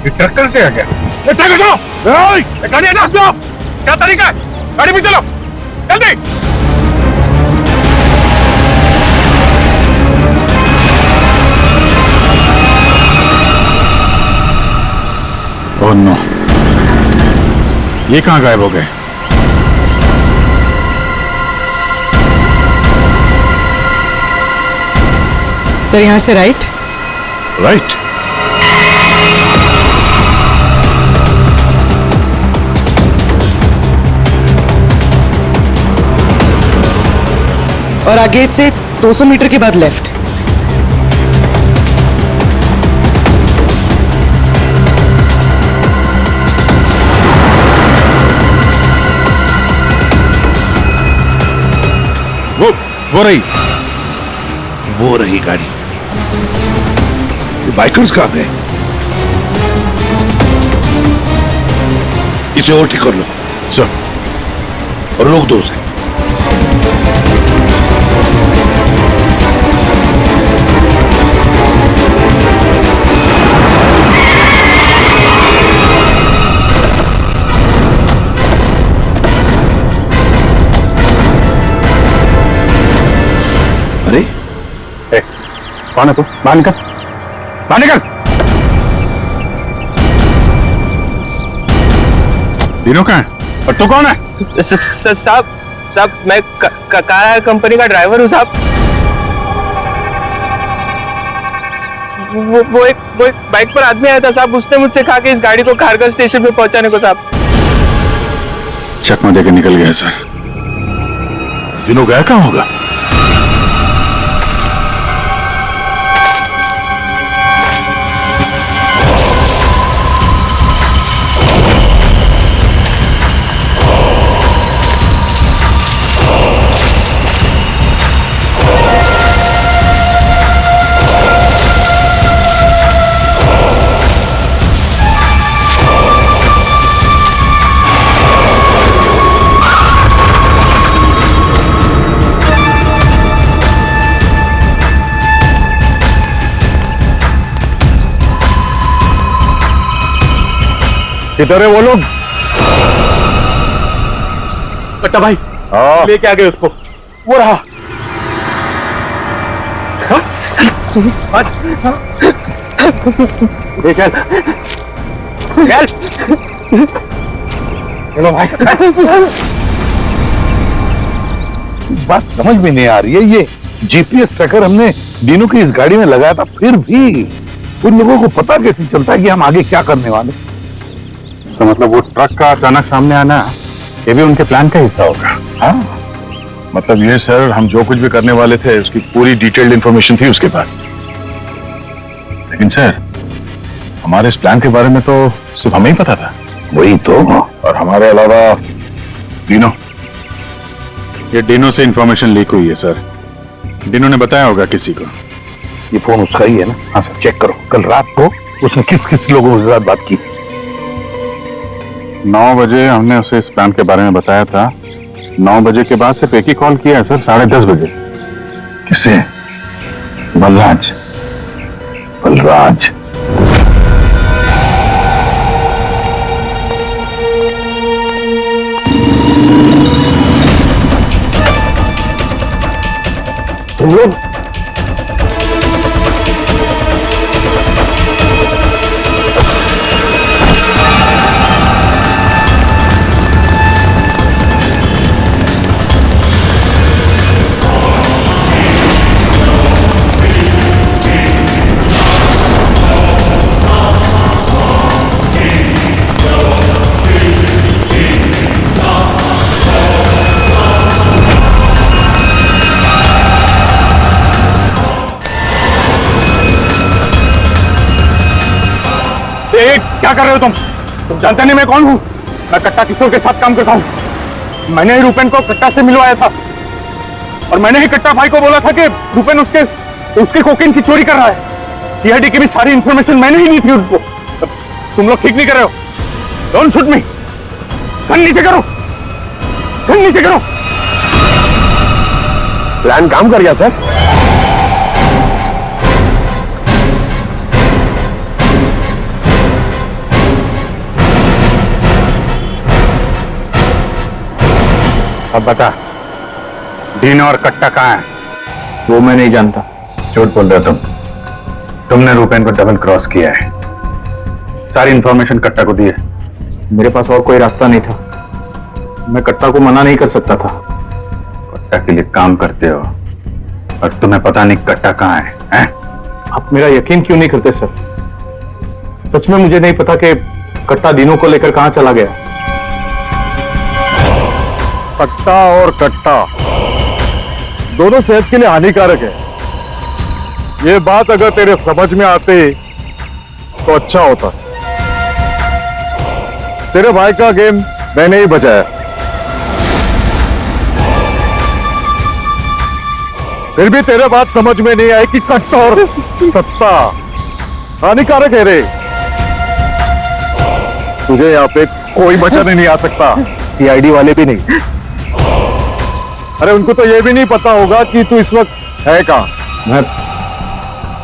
Speaker 6: ट्रैक्टर से आ गया। ये ट्रैक्टर चलो, गाड़ी हटा दो। क्या तरीका है? गाड़ी में चलो, जल्दी। ओह नो, ये कहां गायब हो गए?
Speaker 2: सर, यहां से राइट।
Speaker 6: राइट?
Speaker 2: और आगे से 200 मीटर के बाद लेफ्ट।
Speaker 6: वो रही।
Speaker 11: वो रही गाड़ी। ये बाइकर्स कहां गए? इसे ओवरटेक कर लो सर, और रोक दो उसे।
Speaker 6: अरे कौन है तू? बाहर निकल, बाहर निकल।
Speaker 1: दिनों कहाँ है और तू कौन है?
Speaker 9: साहब मैं कार कंपनी का ड्राइवर हूँ साहब। वो एक बाइक पर आदमी आया था साहब, उसने मुझसे कहा कि इस गाड़ी को खारगर स्टेशन पे पहुंचाने को साहब।
Speaker 1: चकमा देकर निकल गया सर।
Speaker 6: दिनों गया कहाँ होगा?
Speaker 1: किधर है वो लोग?
Speaker 6: कट्टा भाई
Speaker 1: लेके आ गए उसको।
Speaker 6: वो रहा। चलो भाई। बात समझ में नहीं आ रही है, ये जीपीएस ट्रैकर हमने दिनों की इस गाड़ी में लगाया था, फिर भी उन लोगों को पता कैसे चलता है कि हम आगे क्या करने वाले?
Speaker 1: तो मतलब वो ट्रक का अचानक सामने आना ये भी उनके प्लान का हिस्सा होगा।
Speaker 6: हाँ, मतलब ये सर, हम जो कुछ भी करने वाले थे उसकी पूरी डिटेल्ड इंफॉर्मेशन थी उसके पास। लेकिन सर, हमारे इस प्लान के बारे में तो सिर्फ हमें ही पता था। वही तो, और हमारे अलावा डिनो।
Speaker 1: ये डिनो से इंफॉर्मेशन लीक हुई है सर। डिनो ने बताया होगा किसी को।
Speaker 6: ये फोन उसका ही है ना? हाँ सर, चेक करो कल रात को उसने किस किस लोगों के साथ बात की।
Speaker 1: 9 बजे हमने उसे इस प्लान के बारे में बताया था। 9 बजे के बाद सिर्फ एक ही कॉल किया है सर, 10:30 बजे।
Speaker 6: किसे? बलराज। बलराज
Speaker 3: तुम लोग
Speaker 1: क्या कर रहे हो तुम जानते नहीं मैं कौन हूँ? मैं कट्टा किशोर के साथ काम करता हूँ। मैंने ही रूपेन को कट्टा से मिलवाया था और मैंने ही कट्टा भाई को बोला था कि रूपेन उसके कोकीन की चोरी कर रहा है। सीआईडी की भी सारी इंफॉर्मेशन मैंने ही दी थी उनको। तुम लोग ठीक नहीं कर रहे हो। Don't shoot me. गन नीचे करो, गन नीचे करो।
Speaker 3: प्लान काम कर गया सर।
Speaker 1: अब बता, डिनो और कट्टा कहाँ है?
Speaker 5: वो मैं नहीं जानता।
Speaker 1: झूठ बोल रहे हो तुमने रूपेन को डबल क्रॉस किया है। सारी इंफॉर्मेशन कट्टा को दी है।
Speaker 5: मेरे पास और कोई रास्ता नहीं था, मैं कट्टा को मना नहीं कर सकता था।
Speaker 1: कट्टा के लिए काम करते हो और तुम्हें पता नहीं कट्टा कहाँ है, हैं?
Speaker 5: आप मेरा यकीन क्यों नहीं करते सर? सच में मुझे नहीं पता कि कट्टा दिनों को लेकर कहां चला गया।
Speaker 6: कट्टा और कट्टा दोनों सेहत के लिए हानिकारक है। ये बात अगर तेरे समझ में आते तो अच्छा होता। तेरे भाई का गेम मैंने ही बचाया, फिर भी तेरे बात समझ में नहीं आई कि कट्टा और सत्ता हानिकारक है रे। तुझे यहाँ पे कोई बचाने नहीं आ सकता,
Speaker 5: सीआईडी वाले भी नहीं।
Speaker 6: अरे उनको तो ये भी नहीं पता होगा कि तू इस वक्त है कहां।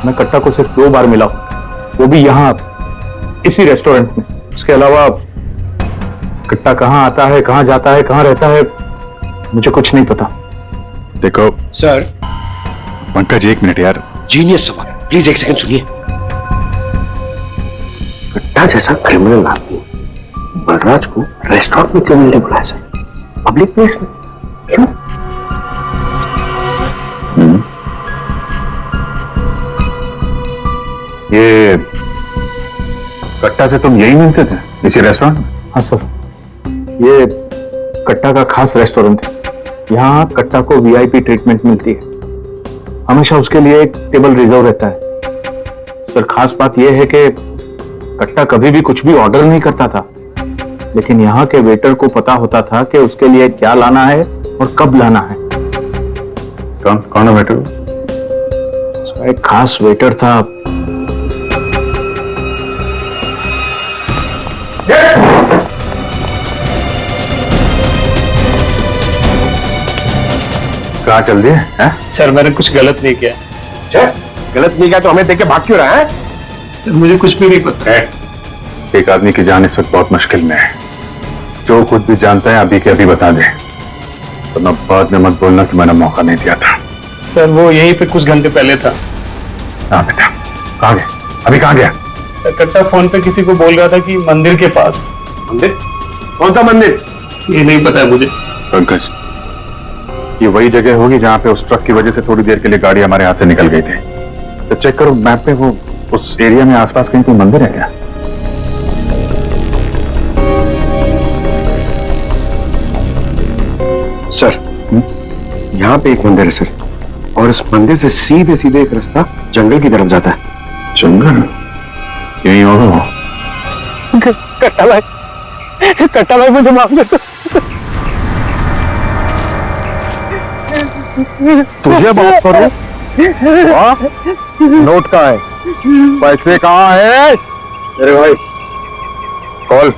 Speaker 5: मैं कट्टा को सिर्फ 2 बार मिला, वो भी यहाँ इसी रेस्टोरेंट में। उसके अलावा कट्टा कहाँ आता है, कहाँ जाता है, कहाँ रहता है, मुझे कुछ नहीं पता।
Speaker 1: देखो
Speaker 11: सर।
Speaker 1: पंकज, 1 मिनट यार।
Speaker 11: जीनियस सवाल, प्लीज 1 सेकंड सुनिए।
Speaker 3: कट्टा जैसा क्रिमिनल आदमी बलराज महाराज को रेस्टोरेंट में क्यों मिलने बुलाया सर? पब्लिक प्लेस में क्यों?
Speaker 6: ये कट्टा से तुम यही मिलते थे इसी रेस्टोरेंट में?
Speaker 5: हाँ सर, ये कट्टा का खास रेस्टोरेंट है। यहाँ कट्टा को वीआईपी ट्रीटमेंट मिलती है। हमेशा उसके लिए एक टेबल रिजर्व रहता है। सर, खास बात यह है कि कट्टा कभी भी कुछ भी ऑर्डर नहीं करता था, लेकिन यहाँ के वेटर को पता होता था कि उसके लिए क्या लाना है और कब लाना है।
Speaker 6: कौन है वेटर?
Speaker 5: एक खास वेटर था।
Speaker 6: कहाँ चल दिए हैं?
Speaker 9: सर मैंने कुछ गलत नहीं किया।
Speaker 3: अच्छा, गलत नहीं किया तो हमें देख के भाग क्यों रहा है?
Speaker 9: सर मुझे कुछ भी नहीं पता है।
Speaker 6: एक आदमी की जान इस वक्त बहुत मुश्किल में है। जो कुछ भी जानता है अभी के अभी बता दे, तो बाद में मत बोलना कि मैंने मौका नहीं दिया था।
Speaker 9: सर वो यहीं पे कुछ घंटे पहले था।
Speaker 6: हाँ बेटा, कहाँ गया? अभी कहाँ गया?
Speaker 9: सर कट्टा फोन पे किसी को बोल रहा था कि मंदिर के पास।
Speaker 3: मंदिर? कौन सा मंदिर?
Speaker 9: ये नहीं पता है मुझे।
Speaker 6: पंकज, ये वही जगह होगी जहाँ पे उस ट्रक की वजह से थोड़ी देर के लिए गाड़ी हमारे हाथ से निकल गई थी। तो चेक करो मैप पे, वो उस एरिया में आसपास कहीं कोई मंदिर है क्या?
Speaker 3: सर, यहाँ पे एक मंदिर है सर, और इस मंदिर से सीधे सीधे एक रास्ता जंगल की तरफ जाता है।
Speaker 6: जंगल? यही होगा।
Speaker 3: कट्टा भाई मुझे माफ कर दो।
Speaker 6: तुझे बात करो? नोट कहाँ है? पैसे कहाँ है?
Speaker 3: अरे भाई
Speaker 6: कॉल।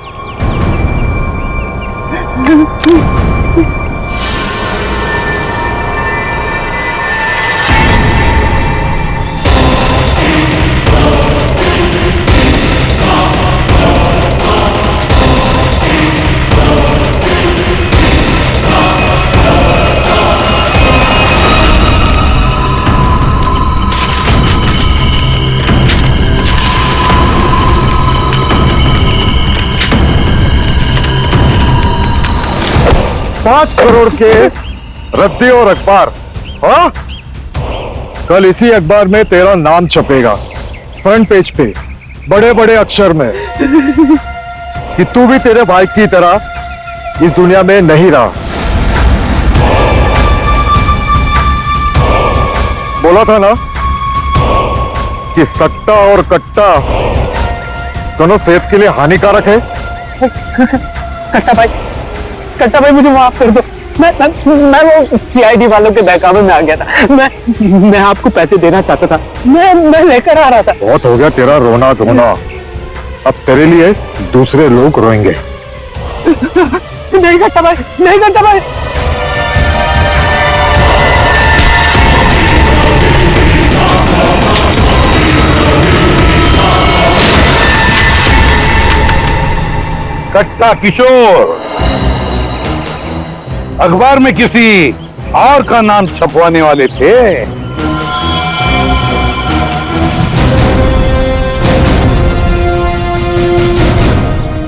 Speaker 11: $5 करोड़ के रद्दी और अखबार। हाँ, कल इसी अखबार में तेरा नाम छपेगा फ्रंट पेज पे बड़े बड़े अक्षर में कि तू भी तेरे भाई की तरह इस दुनिया में नहीं रहा। बोला था ना कि सट्टा और कट्टा दोनों सेहत के लिए हानिकारक है।
Speaker 9: कट्टा भाई मुझे माफ कर दो। मैं वो सीआईडी वालों के बहकावे में आ गया था। मैं आपको पैसे देना चाहता था। मैं लेकर आ रहा था।
Speaker 11: बहुत हो गया तेरा रोना धोना, अब तेरे लिए दूसरे लोग रोएंगे।
Speaker 9: नहीं कट्टा भाई, नहीं कट्टा भाई।
Speaker 11: कट्टा किशोर अखबार में किसी और का नाम छपवाने वाले थे।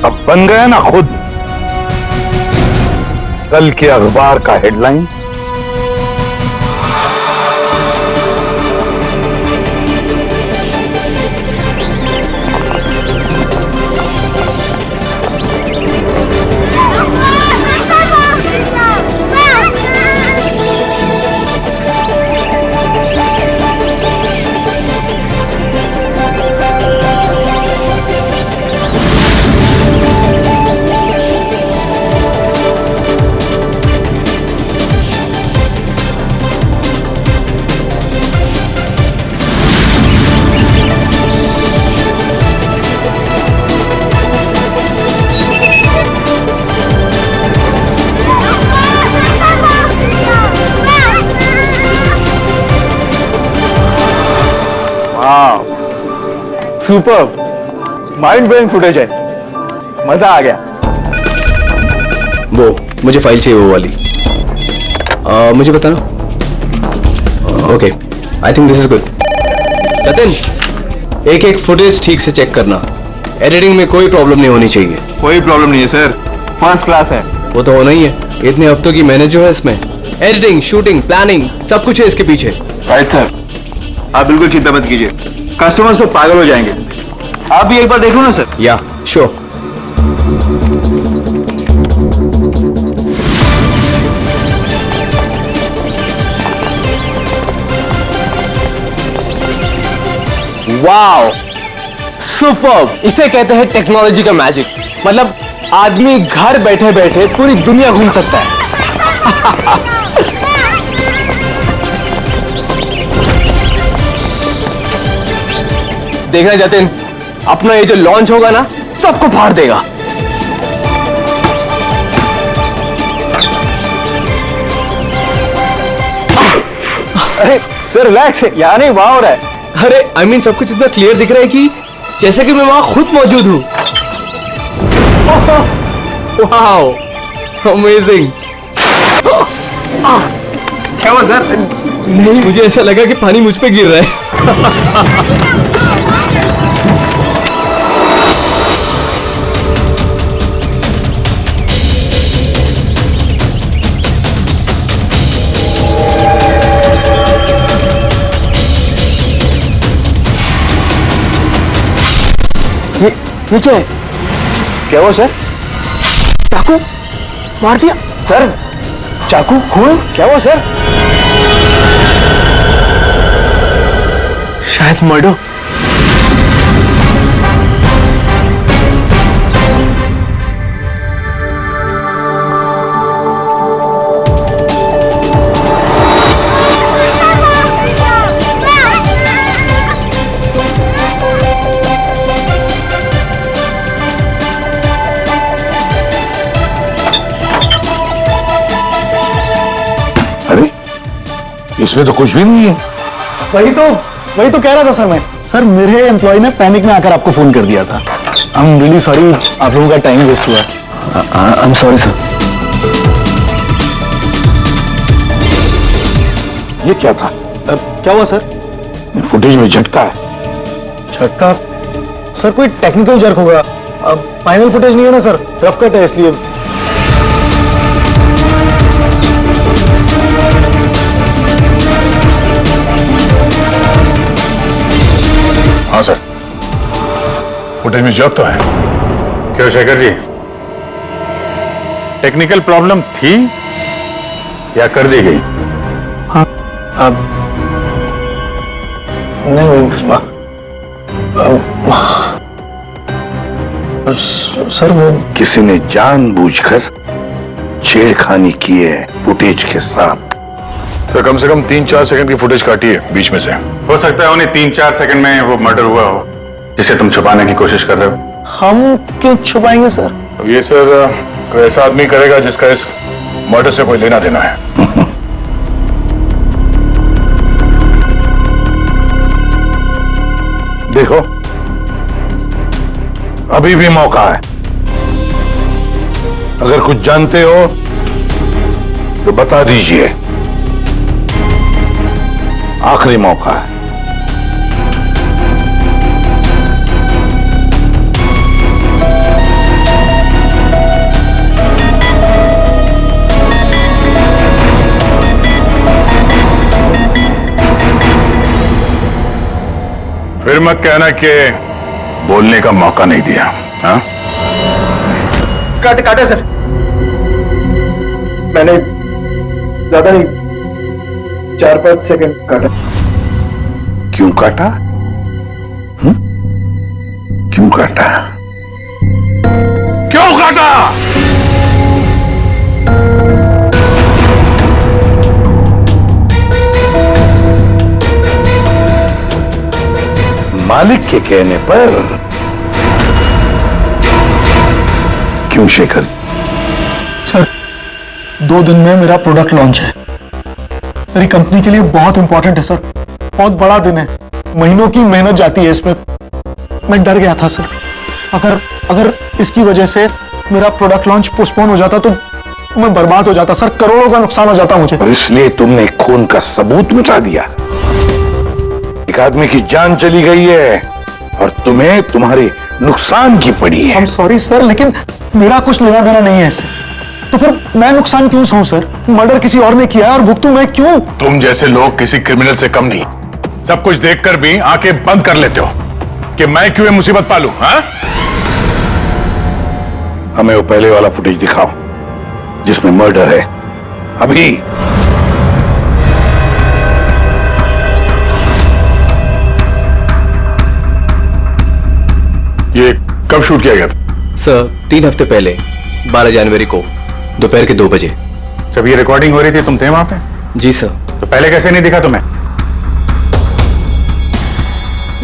Speaker 11: अब बन गए ना खुद कल के अखबार का headline.
Speaker 3: Super mind blowing footage है, मजा आ गया।
Speaker 10: वो मुझे फाइल चाहिए, वो वाली। मुझे बताना। Okay, I think this is good. Jatin, एक एक फुटेज ठीक से चेक करना। एडिटिंग में कोई प्रॉब्लम नहीं होनी चाहिए।
Speaker 7: कोई प्रॉब्लम नहीं है सर, फर्स्ट क्लास है।
Speaker 10: वो तो होना ही है, इतने हफ्तों की मेहनत जो है इसमें, एडिटिंग, शूटिंग, प्लानिंग, सब कुछ है इसके पीछे।
Speaker 7: राइट सर, आप बिल्कुल चिंता मत कीजिए, कस्टमर्स तो पागल हो जाएंगे। आप भी एक बार देख लो ना सर।
Speaker 10: या श्योर।
Speaker 9: Wow, superb! इसे कहते हैं टेक्नोलॉजी का मैजिक। मतलब आदमी घर बैठे बैठे पूरी दुनिया घूम सकता है। देखना जतिन, अपना ये जो लॉन्च होगा ना, सबको फाड़ देगा। अरे सर रिलैक्स, यहाँ नहीं वहां हो रहा है।
Speaker 10: अरे आई मीन सब कुछ इतना क्लियर दिख रहा है कि जैसे कि मैं वहां खुद मौजूद हूं। Wow, amazing.
Speaker 7: क्या हुआ सर?
Speaker 10: नहीं, मुझे ऐसा लगा कि पानी मुझ पे गिर रहा है।
Speaker 9: ये क्या है? क्या हुआ सर? चाकू मार दिया सर, चाकू खून। क्या हुआ सर? शायद मर्डर।
Speaker 11: अरे इसमें तो कुछ भी नहीं है।
Speaker 3: वही तो कह रहा था सर मैं। सर मेरे एम्प्लॉय ने पैनिक में आकर आपको फोन कर दिया था। आई एम रियली सॉरी, आप लोगों का टाइम वेस्ट हुआ। I am sorry sir.
Speaker 11: ये क्या था?
Speaker 3: क्या हुआ सर?
Speaker 11: फुटेज में झटका है।
Speaker 3: झटका? सर कोई टेक्निकल जर्क होगा। फाइनल फुटेज नहीं है ना सर, रफ कट है इसलिए।
Speaker 6: हाँ सर, फुटेज में जर्क तो है।
Speaker 1: क्यों शेखर जी, टेक्निकल प्रॉब्लम थी या कर दी गई?
Speaker 3: हाँ, अब नहीं सर वो
Speaker 11: किसी ने जानबूझकर छेड़खानी की है फुटेज के साथ।
Speaker 6: सर कम से कम 3-4 सेकंड की फुटेज काटी है बीच में से।
Speaker 1: हो सकता है उन्हें 3-4 सेकंड में वो मर्डर हुआ हो जिसे तुम छुपाने की कोशिश कर रहे हो।
Speaker 3: हम क्यों छुपाएंगे सर?
Speaker 6: अब ये सर कोई ऐसा आदमी करेगा जिसका इस मर्डर से कोई लेना देना है।
Speaker 11: देखो अभी भी मौका है, अगर कुछ जानते हो तो बता दीजिए। आखिरी मौका है।
Speaker 6: फिर मत कहना कि बोलने का मौका नहीं दिया। हाँ,
Speaker 9: काटे सर, मैंने ज्यादा नहीं 4-5 सेकंड काटा।
Speaker 11: क्यों काटा? क्यों काटा? क्यों काटा? मालिक के कहने पर। क्यों शेखर?
Speaker 3: सर 2 दिन में मेरा प्रोडक्ट लॉन्च है। मेरी कंपनी के लिए बहुत इंपॉर्टेंट है सर, बहुत बड़ा दिन है। महीनों की मेहनत जाती है इसमें। मैं डर गया था सर, अगर इसकी वजह से मेरा प्रोडक्ट लॉन्च पोस्टपोन हो जाता तो मैं बर्बाद हो जाता सर, करोड़ों का नुकसान हो जाता मुझे।
Speaker 11: और इसलिए तुमने खून का सबूत मिटा दिया। एक आदमी की जान चली गई है और तुम्हें तुम्हारे नुकसान की पड़ी है।
Speaker 3: I'm sorry सर, लेकिन मेरा कुछ लेना देना नहीं है इससे। तो फिर मैं नुकसान क्यों सहूं सर? मर्डर किसी और ने किया है और भुगतूं मैं क्यों?
Speaker 6: तुम जैसे लोग किसी क्रिमिनल से कम नहीं। सब कुछ देखकर भी आंखें बंद कर लेते हो कि मैं क्यों ये मुसीबत पालूं, हाँ?
Speaker 11: हमें वो पहले वाला फुटेज दिखाओ जिसमें मर्डर है। अभी
Speaker 6: ये कब शूट किया गया था?
Speaker 10: सर 3 हफ्ते पहले 12 जनवरी को दोपहर के 2 बजे।
Speaker 1: जब ये रिकॉर्डिंग हो रही थी तुम थे वहां पे?
Speaker 10: जी सर।
Speaker 1: तो पहले कैसे नहीं दिखा तुम्हें?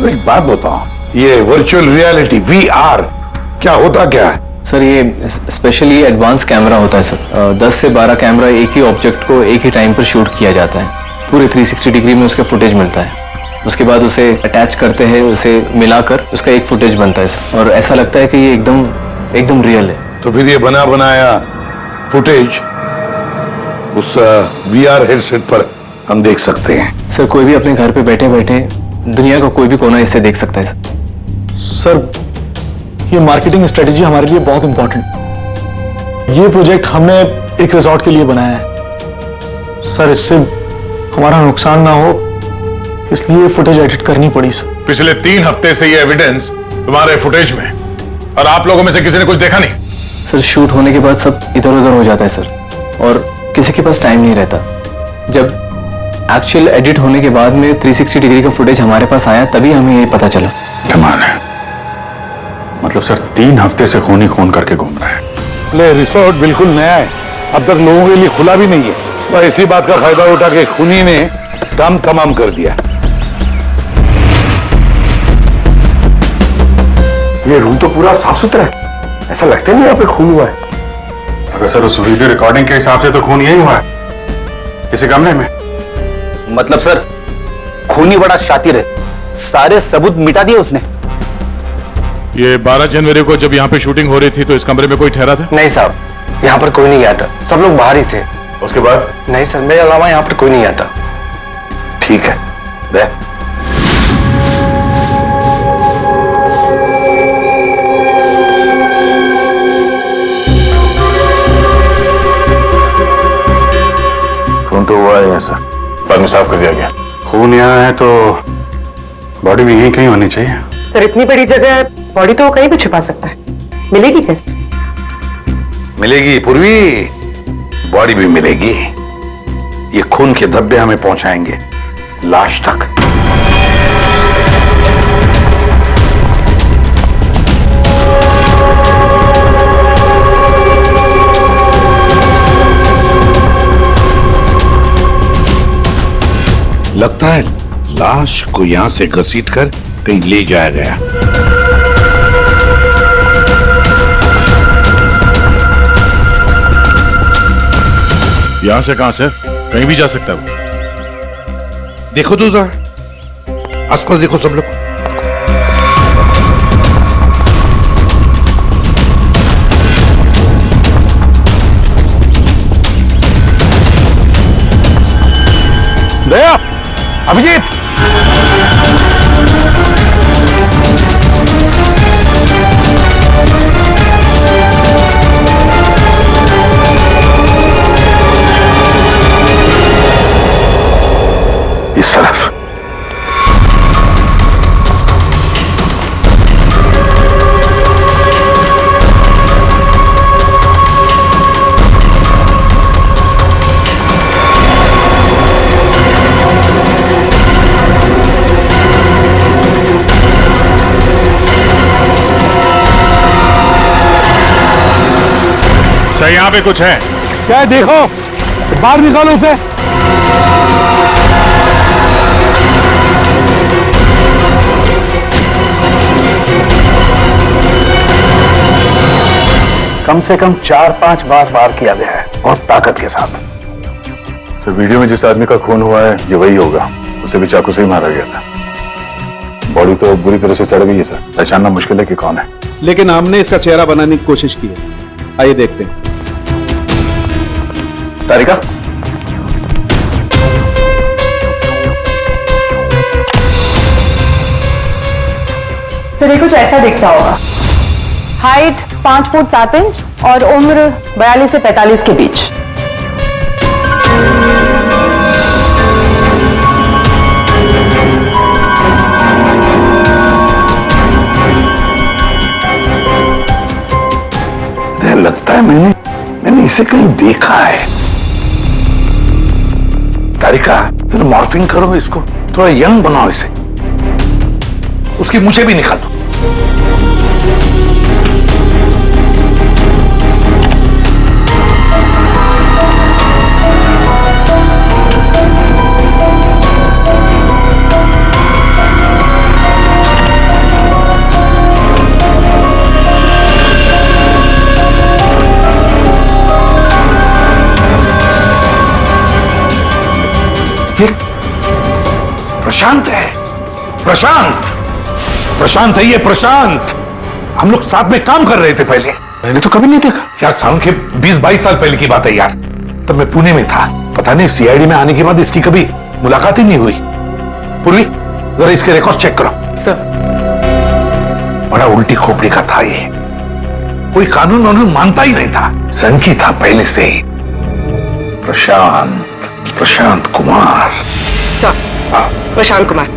Speaker 11: एक बात बताओ, ये वर्चुअल रियलिटी VR क्या होता क्या है?
Speaker 5: सर ये स्पेशली एडवांस कैमरा होता है सर। 10 से 12 कैमरा एक ही ऑब्जेक्ट को एक ही टाइम पर शूट किया जाता है। पूरे 360 डिग्री में उसका फुटेज मिलता है। उसके बाद उसे अटैच करते हैं, उसे मिलाकर उसका एक फुटेज बनता है सर। और ऐसा लगता है कि ये एकदम रियल है।
Speaker 11: तो फिर ये बना बनाया फुटेज उस VR हेडसेट पर हम देख सकते हैं।
Speaker 5: सर कोई भी अपने घर पे बैठे बैठे दुनिया का कोई भी कोना इससे देख सकता है
Speaker 3: सर ये मार्केटिंग स्ट्रेटेजी हमारे लिए बहुत इंपॉर्टेंट। ये प्रोजेक्ट हमने एक रिजॉर्ट के लिए बनाया है सर। इससे हमारा नुकसान ना हो इसलिए फुटेज एडिट करनी पड़ी सर।
Speaker 6: पिछले 3 हफ्ते से ये एविडेंस तुम्हारे फुटेज में, और आप लोगों में से किसी ने कुछ देखा नहीं?
Speaker 5: सर शूट होने के बाद सब इधर उधर हो जाता है सर, और किसी के पास टाइम नहीं रहता। जब एक्चुअल एडिट होने के बाद में 360 डिग्री का फुटेज हमारे पास आया तभी हमें ये पता चला।
Speaker 1: कमाल है। मतलब सर 3 हफ्ते से खून ही खून करके घूम रहा है।
Speaker 11: ले रिसोर्ट बिल्कुल नया है, अब तक लोगों के लिए खुला भी नहीं है। और इसी बात का फायदा उठा के खूनी ने काम तमाम कर दिया। ये रूम तो पूरा साफ सुथरा है, ऐसा लगता नहीं यहाँ पे खून हुआ है।
Speaker 1: अगर सर उस वीडियो रिकॉर्डिंग के हिसाब से तो खून यही हुआ है, किसी कमरे में।
Speaker 7: मतलब सर खूनी बड़ा शातिर है, सारे सबूत मिटा दिए उसने।
Speaker 6: ये 12 जनवरी को जब यहाँ पे शूटिंग हो रही थी तो इस कमरे में कोई ठहरा था?
Speaker 3: नहीं साहब, यहाँ पर कोई नहीं गया था, सब लोग बाहर ही थे।
Speaker 6: उसके बाद?
Speaker 3: नहीं सर, मेरे अलावा यहाँ पर कोई नहीं गया था।
Speaker 11: ठीक है, दे।
Speaker 6: खून तो हुआ है ऐसा, बाद में साफ कर दिया गया।
Speaker 1: खून यहाँ है तो बॉडी भी यहीं कहीं होनी चाहिए।
Speaker 2: सर इतनी बड़ी जगह बॉडी तो कहीं भी छुपा सकता है, मिलेगी कैसे?
Speaker 11: मिलेगी पूर्वी, बॉडी भी मिलेगी। ये खून के धब्बे हमें पहुंचाएंगे लाश तक। लगता है लाश को यहां से घसीटकर कहीं ले जाया गया।
Speaker 6: यहां से कहां सर? कहीं भी जा सकता है वो।
Speaker 11: देखो तो जरा आसपास देखो सब लोग।
Speaker 6: दया, अभिजीत,
Speaker 11: इस तरफ।
Speaker 6: सर यहाँ पे कुछ है
Speaker 3: क्या है देखो, बाहर निकालो उसे।
Speaker 11: कम से कम 4-5 बार वार किया गया है, बहुत ताकत के साथ।
Speaker 6: सर वीडियो में जिस आदमी का खून हुआ है ये वही होगा, उसे भी चाकू से ही मारा गया था। बॉडी तो बुरी तरह से सड़ गई है सर, पहचानना मुश्किल है कि कौन है।
Speaker 12: लेकिन हमने इसका चेहरा बनाने की कोशिश की है, आइए देखते हैं।
Speaker 6: तारिका,
Speaker 8: सर ये कुछ ऐसा दिखता होगा। हाइट 5 फुट 7 इंच और उम्र 42 से 45 के बीच।
Speaker 6: लगता है मैंने इसे कहीं देखा है। तारिका, फिर मॉर्फिंग करो इसको, थोड़ा यंग बनाओ इसे, उसकी मुझे भी निकालो। प्रशांत है, प्रशांत है ये, प्रशांत। हम लोग साथ में काम कर रहे थे पहले। मैंने तो कभी नहीं देखा यार, साल के 20-22 साल पहले की बात है यार। तब मैं पुणे में था, पता नहीं सीआईडी में आने के बाद इसकी कभी मुलाकात ही नहीं हुई। पूर्वी, जरा इसके रिकॉर्ड चेक करो।
Speaker 2: सर।
Speaker 6: बड़ा उल्टी खोपड़ी का था ये, कोई कानून वानून मानता ही नहीं था, संकी था पहले से ही। प्रशांत कुमार।
Speaker 2: सर, प्रशांत कुमार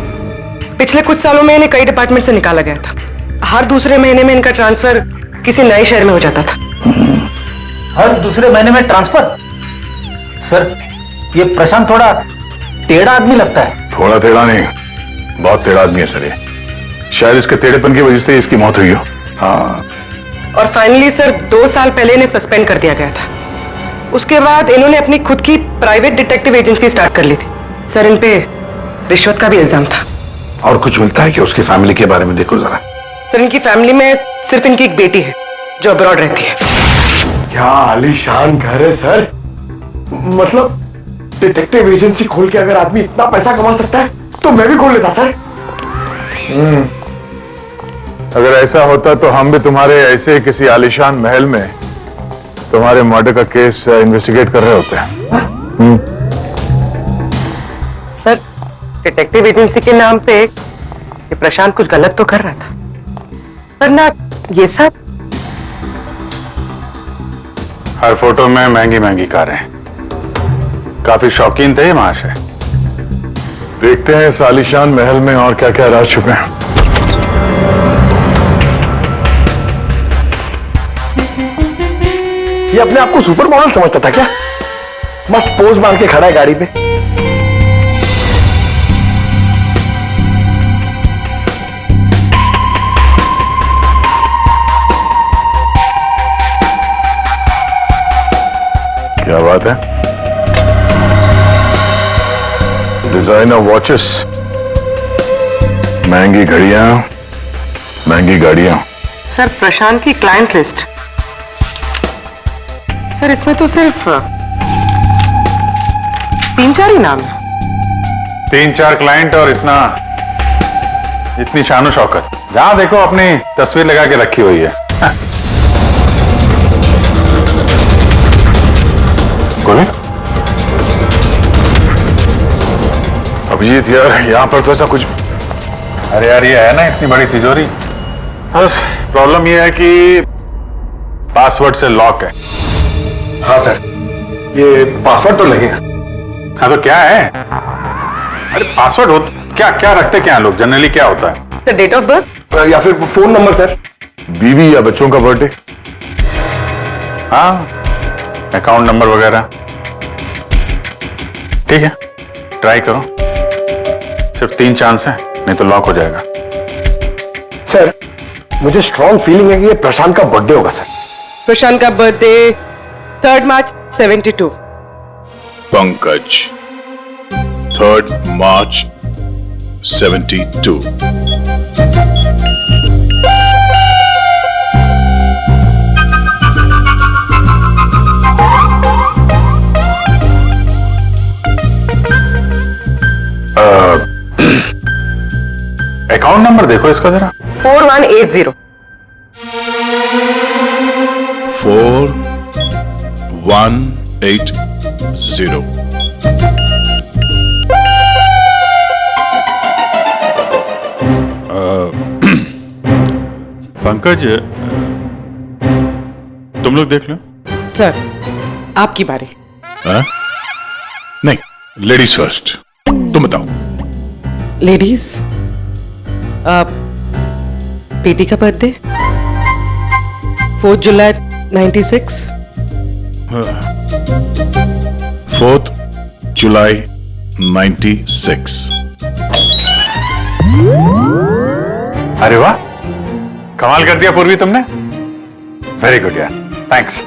Speaker 2: पिछले कुछ सालों में इन्हें कई डिपार्टमेंट से निकाला गया था। हर दूसरे महीने में इनका ट्रांसफर किसी नए शहर में हो जाता था।
Speaker 7: हर दूसरे महीने में ट्रांसफर? सर, ये प्रशांत थोड़ा टेढ़ा आदमी लगता है।
Speaker 6: थोड़ा टेढ़ा नहीं, बहुत टेढ़ा आदमी है सर ये। शायद इसके टेढ़ेपन की वजह से इसकी मौत हुई हो। हाँ।
Speaker 2: और फाइनली सर 2 साल पहले इन्हें सस्पेंड कर दिया गया था। उसके बाद इन्होंने अपनी खुद की प्राइवेट डिटेक्टिव एजेंसी स्टार्ट कर ली थी। सर, इन पे रिश्वत का भी इल्जाम था।
Speaker 6: और कुछ मिलता है कि उसकी फैमिली के बारे में देखो जरा।
Speaker 2: सर, इनकी फैमिली में सिर्फ इनकी एक बेटी है जो अब्रॉड रहती है।
Speaker 3: क्या आलीशान घर है सर। मतलब डिटेक्टिव एजेंसी खोल के अगर आदमी इतना पैसा कमा सकता है तो मैं भी खोल लेता सर।
Speaker 6: अगर ऐसा होता तो हम भी तुम्हारे ऐसे किसी आलीशान महल में तुम्हारे मर्डर का केस इन्वेस्टिगेट कर रहे होते हैं।
Speaker 2: सर, डिटेक्टिव एजेंसी के नाम पे ये प्रशांत कुछ गलत तो कर रहा था, पर ना ये सब।
Speaker 1: हर फोटो में महंगी महंगी कारें, काफी शौकीन थे ये महाशय।
Speaker 6: देखते हैं इस आलीशान महल में और क्या क्या राज छुपे हैं।
Speaker 3: ये अपने आप को सुपर मॉडल समझता था क्या? मस्त पोज मार के खड़ा है गाड़ी पे।
Speaker 6: क्या बात है? डिजाइनर वॉचेस, महंगी घड़ियां, महंगी गाड़ियां।
Speaker 2: सर, प्रशांत की क्लाइंट लिस्ट। सर, इसमें तो सिर्फ 3-4 ही नाम है।
Speaker 1: 3-4 क्लाइंट और इतनी शानो शौकत। जहां देखो अपनी तस्वीर लगा के रखी हुई है। कोई अभिजीत यार, यहां पर तो ऐसा कुछ। अरे यार, ये है ना इतनी बड़ी तिजोरी, बस प्रॉब्लम ये है कि पासवर्ड से लॉक है।
Speaker 3: हाँ सर, ये पासवर्ड तो लगेगा।
Speaker 1: हाँ तो क्या है? अरे पासवर्ड हो क्या क्या रखते क्या लोग जनरली, क्या होता है?
Speaker 2: सर, डेट ऑफ बर्थ
Speaker 3: या फिर फोन नंबर सर।
Speaker 6: बीवी या बच्चों का बर्थडे।
Speaker 1: हाँ, अकाउंट नंबर वगैरह। ठीक है, ट्राई करो। सिर्फ 3 चांस है, नहीं तो लॉक हो जाएगा।
Speaker 3: सर, मुझे स्ट्रॉन्ग फीलिंग है कि ये प्रशांत का बर्थडे होगा सर।
Speaker 2: प्रशांत का बर्थडे 3 मार्च 72।
Speaker 11: पंकज 3 मार्च 72।
Speaker 1: अकाउंट नंबर देखो इसका जरा।
Speaker 2: 4180।
Speaker 11: 4180।
Speaker 1: पंकज, तुम लोग देख लो।
Speaker 2: सर, आपकी बारी।
Speaker 6: हाँ? नहीं, लेडीज फर्स्ट। तुम बताओ।
Speaker 2: लेडीज, बेटी का बर्थडे 4 जुलाई 96।
Speaker 6: 4 जुलाई 96।
Speaker 1: अरे वाह, कमाल कर दिया पूर्वी तुमने। वेरी गुड यार, थैंक्स।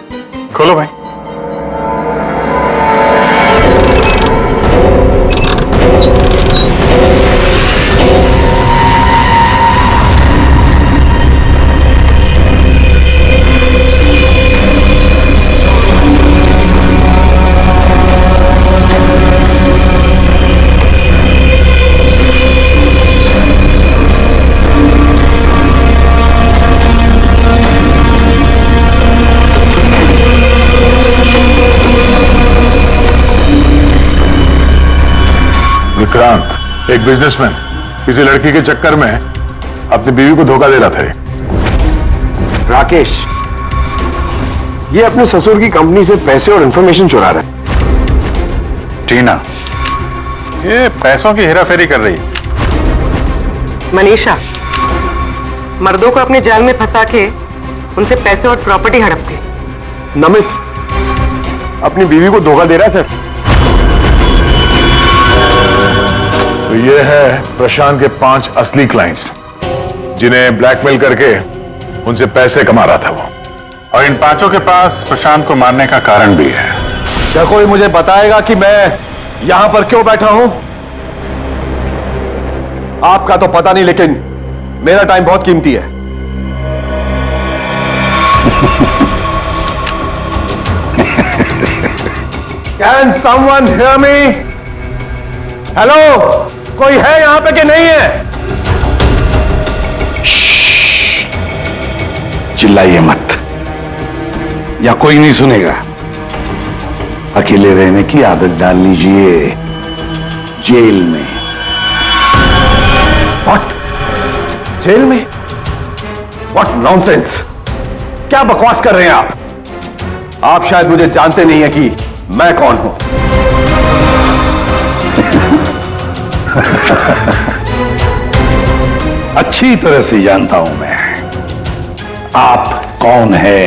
Speaker 1: खोलो भाई।
Speaker 6: विक्रांत, एक बिजनेसमैन किसी लड़की के चक्कर में अपनी बीवी को धोखा दे रहा था।
Speaker 3: राकेश, ये अपने ससुर की कंपनी से पैसे और इंफॉर्मेशन चुरा रहा है।
Speaker 1: टीना, ये पैसों की हेराफेरी कर रही है।
Speaker 2: मनीषा, मर्दों को अपने जाल में फंसा के उनसे पैसे और प्रॉपर्टी हड़पती।
Speaker 3: नमित अपनी बीवी को धोखा दे रहा है सर।
Speaker 6: तो ये है प्रशांत के 5 असली क्लाइंट्स, जिन्हें ब्लैकमेल करके उनसे पैसे कमा रहा था वो।
Speaker 1: और इन 5 के पास प्रशांत को मारने का कारण भी है।
Speaker 5: क्या कोई मुझे बताएगा कि मैं यहां पर क्यों बैठा हूं? आपका तो पता नहीं, लेकिन मेरा टाइम बहुत कीमती है। Can someone hear me? Hello, कोई है यहां पे कि नहीं है?
Speaker 11: चिल्लाइए मत, या कोई नहीं सुनेगा। अकेले रहने की आदत डाल लीजिए जेल में।
Speaker 5: What? जेल में? What nonsense? क्या बकवास कर रहे हैं आप? आप शायद मुझे जानते नहीं है कि मैं कौन हूं।
Speaker 11: अच्छी तरह से जानता हूं मैं आप कौन है।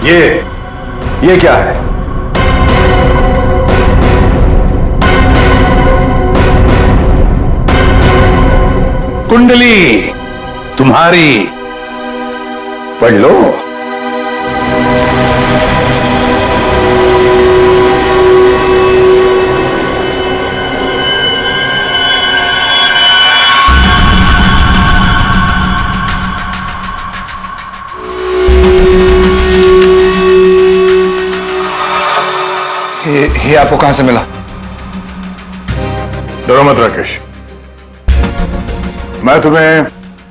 Speaker 5: ये क्या है?
Speaker 11: कुंडली तुम्हारी, पढ़ लो।
Speaker 3: ये आपको कहां से मिला?
Speaker 6: डरो मत राकेश, मैं तुम्हें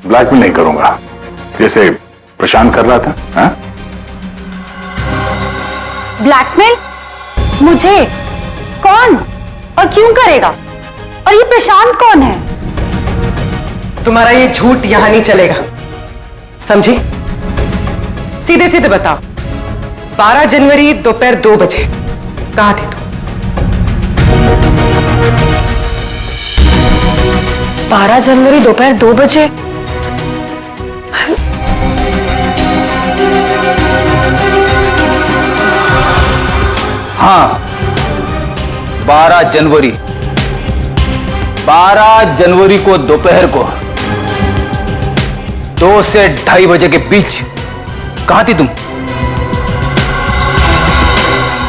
Speaker 6: ब्लैकमेल नहीं करूंगा जैसे प्रशांत कर रहा था। हाँ?
Speaker 8: ब्लैकमेल? मुझे? कौन और क्यों करेगा? और ये प्रशांत कौन है?
Speaker 2: तुम्हारा ये झूठ यहां नहीं चलेगा, समझी? सीधे सीधे बताओ, 12 जनवरी दोपहर 2 बजे कहां थे तुम?
Speaker 8: 12 जनवरी दोपहर 2 बजे?
Speaker 7: हाँ, 12 जनवरी 12 जनवरी को दोपहर को 2 से 2:30 बजे के बीच कहां थी तुम?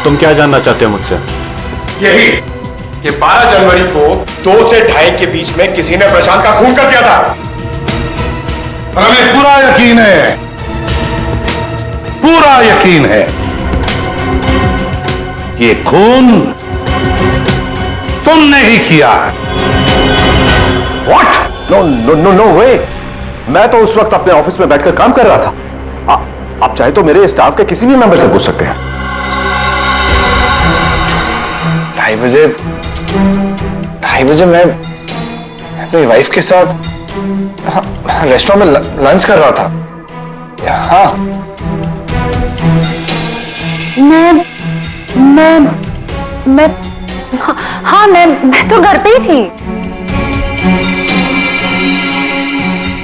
Speaker 10: तुम क्या जानना चाहते हो मुझसे?
Speaker 3: यही कि 12 जनवरी को 2 से 2:30 के बीच में किसी ने प्रशांत का खून कर दिया था।
Speaker 11: और हमें पूरा यकीन है, पूरा यकीन है कि ये खून तुमने ही किया।
Speaker 5: What? No no no no way. मैं तो उस वक्त अपने ऑफिस में बैठकर काम कर रहा था। आप चाहे तो मेरे स्टाफ के किसी भी मेंबर से पूछ सकते हैं।
Speaker 3: 2:30 2:30 बजे मैं अपनी वाइफ के साथ रेस्टोरेंट में लंच कर रहा था। हाँ,
Speaker 8: मैं हाँ मैं तो घर पे ही थी।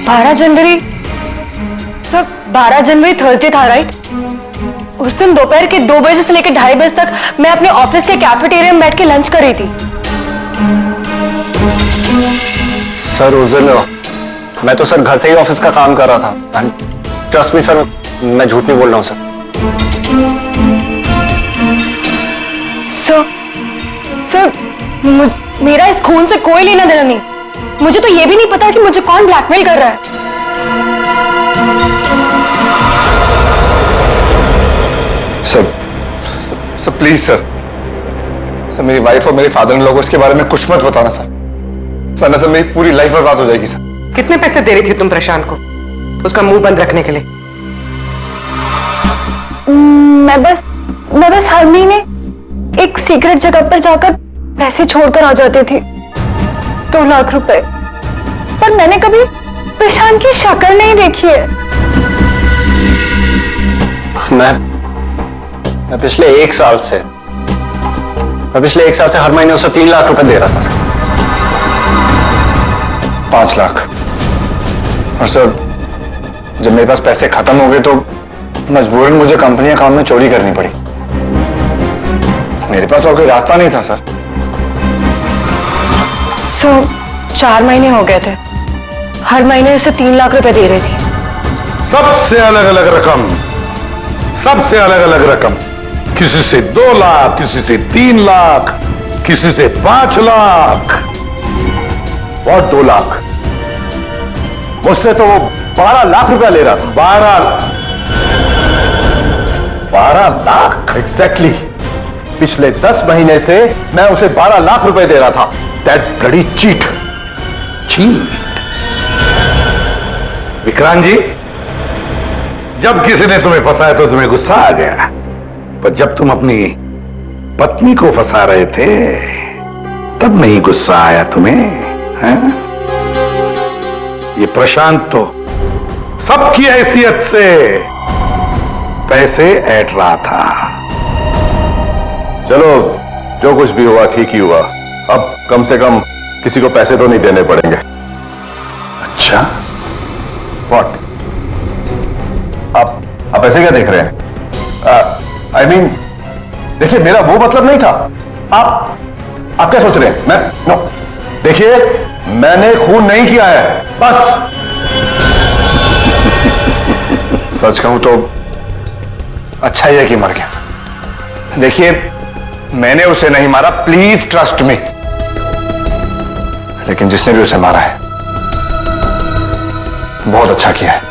Speaker 2: 12 जनवरी सर, 12 जनवरी थर्सडे था राइट? उस दिन दोपहर के 2 बजे से लेकर 2:30 बजे तक मैं अपने ऑफिस के कैफेटेरिया में बैठ के लंच कर रही थी।
Speaker 3: सर उस दिन मैं तो सर घर से ही ऑफिस का काम कर रहा था। ट्रस्ट मी सर, मैं झूठ नहीं बोल रहा हूं सर।
Speaker 2: सर मेरा इस खून से कोई लेना देना नहीं। मुझे तो ये भी नहीं पता कि मुझे कौन ब्लैकमेल कर रहा है।
Speaker 3: सर प्लीज सर मेरी वाइफ और मेरे फादर इन लोगों के बारे में कुछ मत बताना सर, वरना सर मेरी पूरी लाइफ बर्बाद हो जाएगी सर।
Speaker 2: कितने पैसे दे रही थी तुम प्रशांत को उसका मुंह बंद रखने के लिए?
Speaker 8: मैं बस हर महीने एक सीक्रेट जगह पर जाकर पैसे छोड़कर आ जाती थी, 2 लाख रुपए। पर मैंने कभी प्रशांत की शक्ल नहीं देखी है।
Speaker 3: मैं पिछले 1 साल से हर महीने उसे 3 लाख रुपए दे रहा था सर। 5 लाख। और सर जब मेरे पास पैसे खत्म हो गए तो मजबूरन मुझे कंपनी अकाउंट में चोरी करनी पड़ी। मेरे पास और कोई रास्ता नहीं था सर।
Speaker 2: 4 महीने हो गए थे, हर महीने उसे 3 लाख रुपए दे रही थी।
Speaker 11: सबसे अलग अलग रकम, सबसे अलग अलग रकम। किसी से 2 लाख, किसी से 3 लाख, किसी से 5 लाख और 2 लाख। मुझसे तो वो 12 लाख रुपया ले रहा था। 12 लाख एग्जैक्टली। पिछले 10 महीने से मैं उसे 12 लाख रुपए दे रहा था। That bloody cheat. Vikrant ji, जब किसी ने तुम्हें फंसाया तो तुम्हें गुस्सा आ गया, पर जब तुम अपनी पत्नी को फंसा रहे थे तब नहीं गुस्सा आया तुम्हें? हैं? ये प्रशांत तो सबकी हैसियत से पैसे ऐंठ रहा था।
Speaker 6: चलो जो कुछ भी हुआ ठीक ही हुआ। अब कम से कम किसी को पैसे तो नहीं देने पड़ेंगे।
Speaker 11: अच्छा,
Speaker 6: व्हाट? आप ऐसे क्या देख रहे हैं? आई मीन देखिए, मेरा वो मतलब नहीं था। आप क्या सोच रहे हैं? मैं नो, देखिए मैंने खून नहीं किया है, बस।
Speaker 3: सच कहूं तो अच्छा ही है कि मर गया। देखिए मैंने उसे नहीं मारा, प्लीज ट्रस्ट मी। लेकिन जिसने भी उसे मारा है बहुत अच्छा किया है।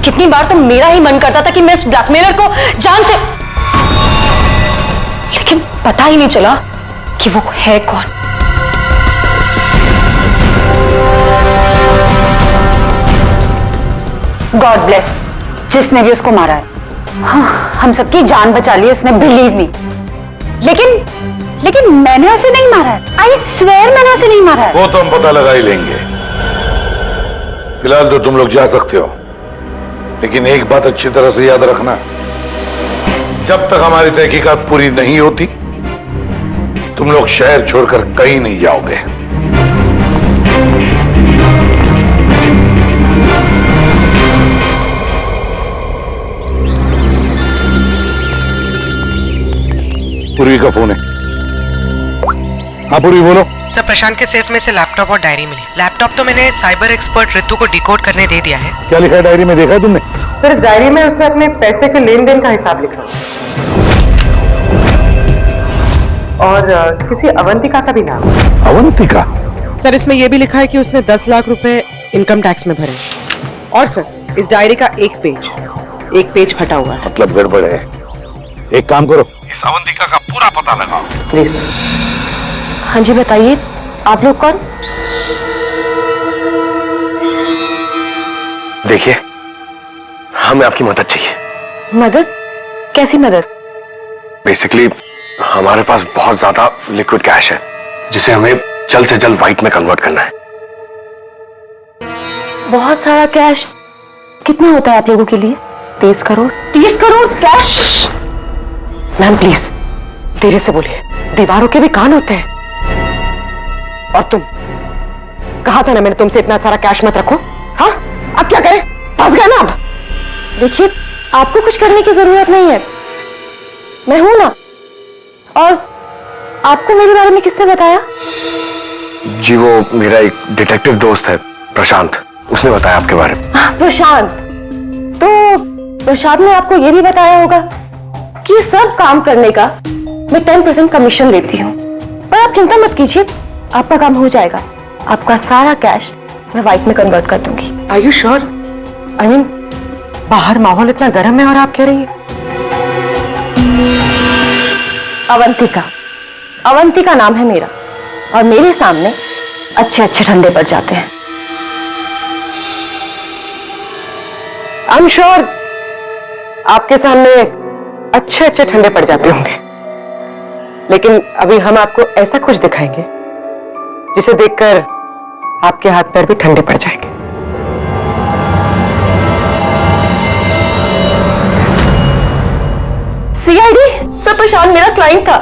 Speaker 2: कितनी बार तो मेरा ही मन करता था कि मैं इस ब्लैकमेलर को जान से, लेकिन पता ही नहीं चला कि वो है कौन।
Speaker 8: गॉड ब्लेस जिसने भी उसको मारा है। हाँ, हम सबकी जान बचा ली उसने, बिलीव मी। लेकिन मैंने उसे नहीं मारा है। आई स्वेयर मैंने उसे नहीं मारा है।
Speaker 11: वो तो हम पता लगा ही लेंगे। फिलहाल तो तुम लोग जा सकते हो, लेकिन एक बात अच्छी तरह से याद रखना, जब तक हमारी तहकीकात पूरी नहीं होती तुम लोग शहर छोड़कर कहीं नहीं जाओगे। पूर्वी का फोन है। हाँ पूर्वी बोलो।
Speaker 2: सर, प्रशांत के सेफ में से लैपटॉप और डायरी मिली। लैपटॉप तो मैंने साइबर एक्सपर्ट ऋतु को डिकोड करने दे दिया है।
Speaker 11: क्या लिखा है डायरी में, देखा है तुमने?
Speaker 2: सर, इस डायरी में उसने अपने पैसे के लेन देन का हिसाब लिखा और किसी अवंतिका का भी नाम।
Speaker 11: अवंतिका?
Speaker 2: सर, इसमें यह भी लिखा है कि उसने 10 लाख रुपए इनकम टैक्स में भरे। और सर, इस डायरी का एक पेज फटा हुआ है।
Speaker 11: मतलब गड़बड़ है। एक काम करो, इस अवंतिका का पूरा पता लगाओ।
Speaker 2: जी सर।
Speaker 8: हाँ जी बताइए, आप लोग कौन?
Speaker 3: देखिए हमें आपकी मदद चाहिए।
Speaker 8: मदद? कैसी मदद?
Speaker 3: बेसिकली हमारे पास बहुत ज्यादा लिक्विड कैश है जिसे हमें जल्द से जल्द व्हाइट में कन्वर्ट करना है।
Speaker 8: बहुत सारा कैश कितना होता है आप लोगों के लिए? 30 crore. 30 crore cash?
Speaker 2: Ma'am please धीरे से बोलिए, दीवारों के भी कान होते हैं। और तुम कहा था ना मैंने तुमसे इतना सारा कैश मत रखो। हाँ अब क्या करें, फंस गए ना अब।
Speaker 8: देखिए आपको कुछ करने की जरूरत नहीं है, मैं हूं ना। और आपको मेरे बारे में किसने बताया?
Speaker 3: जी वो मेरा एक डिटेक्टिव दोस्त है प्रशांत, उसने बताया आपके बारे में।
Speaker 8: प्रशांत? तो प्रशांत ने आपको यह भी बताया होगा कि सब काम करने का मैं 10% कमीशन लेती हूँ। पर आप चिंता मत कीजिए, आपका काम हो जाएगा। आपका सारा कैश मैं व्हाइट में कन्वर्ट कर दूंगी।
Speaker 2: Are you sure? I mean बाहर माहौल इतना गर्म है और आप कह रही हैं।
Speaker 8: अवंतिका, अवंतिका नाम है मेरा, और मेरे सामने अच्छे अच्छे ठंडे पड़ जाते हैं।
Speaker 2: आई एम श्योर आपके सामने अच्छे अच्छे ठंडे पड़ जाते होंगे, लेकिन अभी हम आपको ऐसा कुछ दिखाएंगे जिसे देखकर आपके हाथ पैर भी ठंडे पड़ जाएंगे।
Speaker 8: सीआईडी? सर प्रशांत मेरा क्लाइंट था,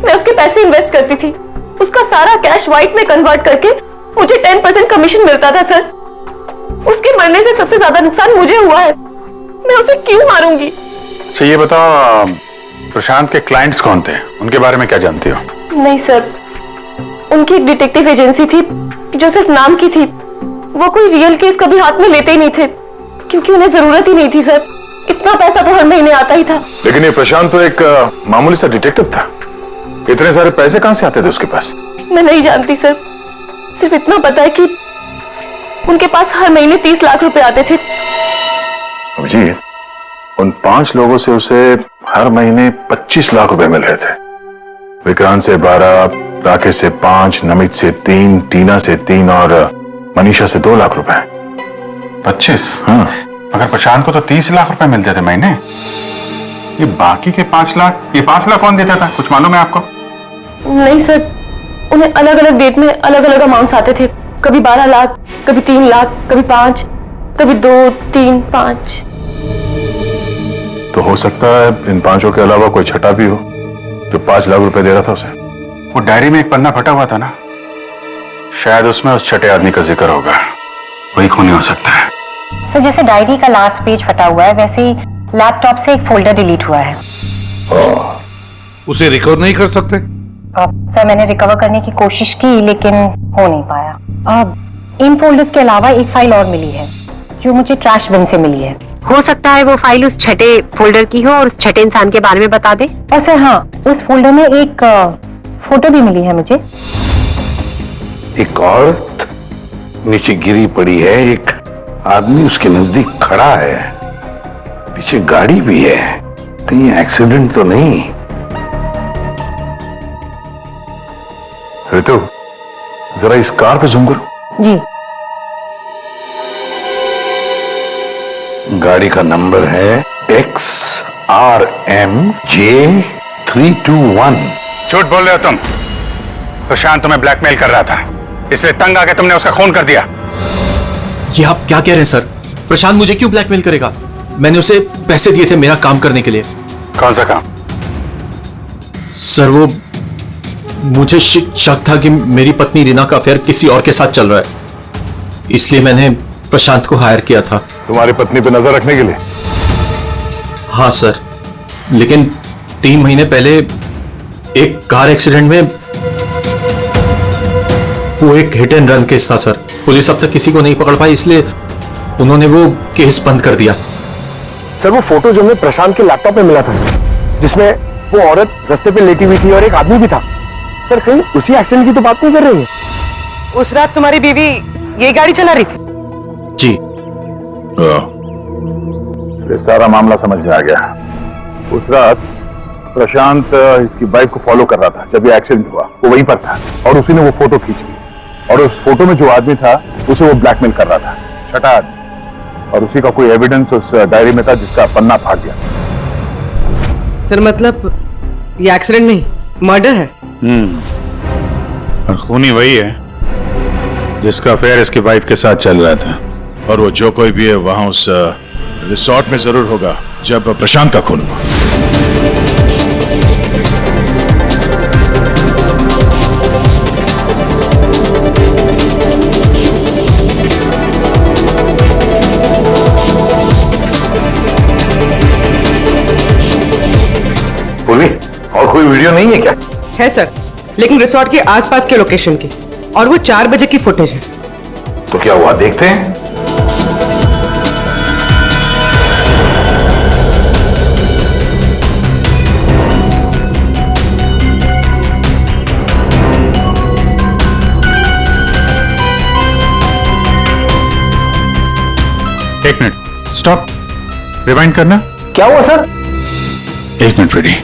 Speaker 8: मैं उसके पैसे इन्वेस्ट करती थी, उसका सारा कैश व्हाइट में कन्वर्ट करके मुझे 10% कमीशन मिलता था सर। उसके मरने से सबसे ज्यादा नुकसान मुझे हुआ है, मैं उसे क्यों मारूंगी?
Speaker 1: अच्छा ये बताओ, प्रशांत के क्लाइंट्स कौन थे, उनके बारे में क्या जानती हो?
Speaker 8: नहीं सर, उनकी एक डिटेक्टिव एजेंसी थी जो सिर्फ नाम की थी। वो कोई रियल केस कभी हाथ में लेते ही नहीं थे, क्योंकि उन्हें जरूरत ही नहीं थी सर। इतना पैसा तो हर महीने आता ही था।
Speaker 6: लेकिन ये प्रशांत तो एक मामूली सा डिटेक्टिव था, इतने सारे पैसे कहां से आते थे उसके पास?
Speaker 8: मैं नहीं जानती सर, सिर्फ इतना पता है कि उनके पास हर महीने 30 लाख रुपए आते थे।
Speaker 6: जी, उन 5 लोगों से उसे हर महीने 25 लाख रुपए मिल रहे थे। विक्रांत से 12, राकेश से 5, नमित से 3, टीना से 3 और मनीषा से 2 लाख रुपए।
Speaker 1: 25?
Speaker 6: हाँ।
Speaker 1: मगर प्रशांत को तो 30 लाख रुपए मिलते थे महीने। ये बाकी के 5 लाख, ये 5 लाख कौन देता था, कुछ मालूम है आपको?
Speaker 8: नहीं सर, उन्हें अलग अलग डेट में अलग अलग अमाउंट्स आते थे। कभी 12 लाख, कभी 3 लाख, कभी 5, कभी 2, 3, 5।
Speaker 6: तो हो सकता है इन 5 के अलावा कोई छठा भी हो जो 5 लाख रुपए दे रहा था उसे।
Speaker 1: वो डायरी में एक पन्ना फटा हुआ था ना, शायद उसमें उस छठे आदमी का जिक्र होगा, वही खूनी हो सकता है।
Speaker 13: सर जैसे डायरी का लास्ट पेज फटा हुआ है, वैसे ही लैपटॉप से एक फोल्डर डिलीट हुआ है।
Speaker 11: उसे रिकवर नहीं कर सकते?
Speaker 13: सर मैंने रिकवर करने की कोशिश की लेकिन हो नहीं पाया। इन फोल्डर्स के अलावा एक फाइल और मिली है जो मुझे ट्रैश बिन से मिली है।
Speaker 2: हो सकता है वो फाइल उस छठे फोल्डर की हो और उस छठे इंसान के बारे में बता दे।
Speaker 13: और सर हाँ, उस फोल्डर में एक फोटो भी मिली है मुझे।
Speaker 11: एक औरत नीचे गिरी पड़ी है, एक आदमी उसके नजदीक खड़ा है, पीछे गाड़ी भी है, कहीं एक्सीडेंट तो नहीं?
Speaker 6: ऋतु, जरा इस कार पे जूम करो।
Speaker 13: जी।
Speaker 11: गाड़ी का नंबर है XRMJ321।
Speaker 1: झूठ बोल रहे हो तुम। प्रशांत तुम्हें ब्लैकमेल कर रहा था, इसलिए तंग आके तुमने उसका खून कर दिया।
Speaker 10: ये आप क्या कह रहे हैं सर? प्रशांत मुझे क्यों ब्लैकमेल करेगा? मैंने उसे पैसे दिए थे मेरा काम करने के लिए।
Speaker 1: कौन सा काम?
Speaker 10: सर वो मुझे शक था कि मेरी पत्नी रीना का अफेयर किसी और के साथ चल रहा है, इसलिए मैंने प्रशांत को हायर किया था।
Speaker 6: तुम्हारी पत्नी पे नजर रखने के लिए?
Speaker 10: हाँ सर, लेकिन 3 महीने पहले एक कार एक्सीडेंट में, वो एक हिट एंड रन केस था सर, पुलिस अब तक किसी को नहीं पकड़ पाई, इसलिए उन्होंने वो केस बंद कर दिया।
Speaker 3: सर वो फोटो जो हमें प्रशांत के लैपटॉप में मिला था जिसमें वो औरत रास्ते पे लेटी हुई थी और एक आदमी भी था, सर कहीं उसी एक्सीडेंट की तो बात नहीं कर रही है?
Speaker 2: उस रात तुम्हारी बीवी ये गाड़ी चला रही थी?
Speaker 10: जी।
Speaker 6: ये सारा मामला समझ में आ गया। उस रात प्रशांत इसकी बाइक को फॉलो कर रहा था, जब ये एक्सीडेंट हुआ वो वहीं पर था और उसी ने वो फोटो खींची, और उस फोटो में जो आदमी था उसे वो ब्लैकमेल कर रहा था, छठा आदमी, और उसी का कोई एविडेंस उस डायरी में था जिसका पन्ना फाड़ गया।
Speaker 2: सर मतलब ये एक्सीडेंट नहीं, मर्डर है।
Speaker 1: और खूनी वही है जिसका अफेयर इसकी वाइफ के साथ चल रहा था।
Speaker 6: और वो जो कोई भी है वहां उस रिसोर्ट में जरूर होगा जब प्रशांत का खून हुआ।
Speaker 5: पूर्वी, और कोई वीडियो नहीं है क्या?
Speaker 2: है सर, लेकिन रिसोर्ट के आसपास के लोकेशन की, और वो 4 बजे की फुटेज है।
Speaker 5: तो क्या हुआ देखते हैं।
Speaker 1: एक मिनट, स्टॉप, रिवाइंड करना।
Speaker 9: क्या हुआ सर?
Speaker 1: एक मिनट रेडी।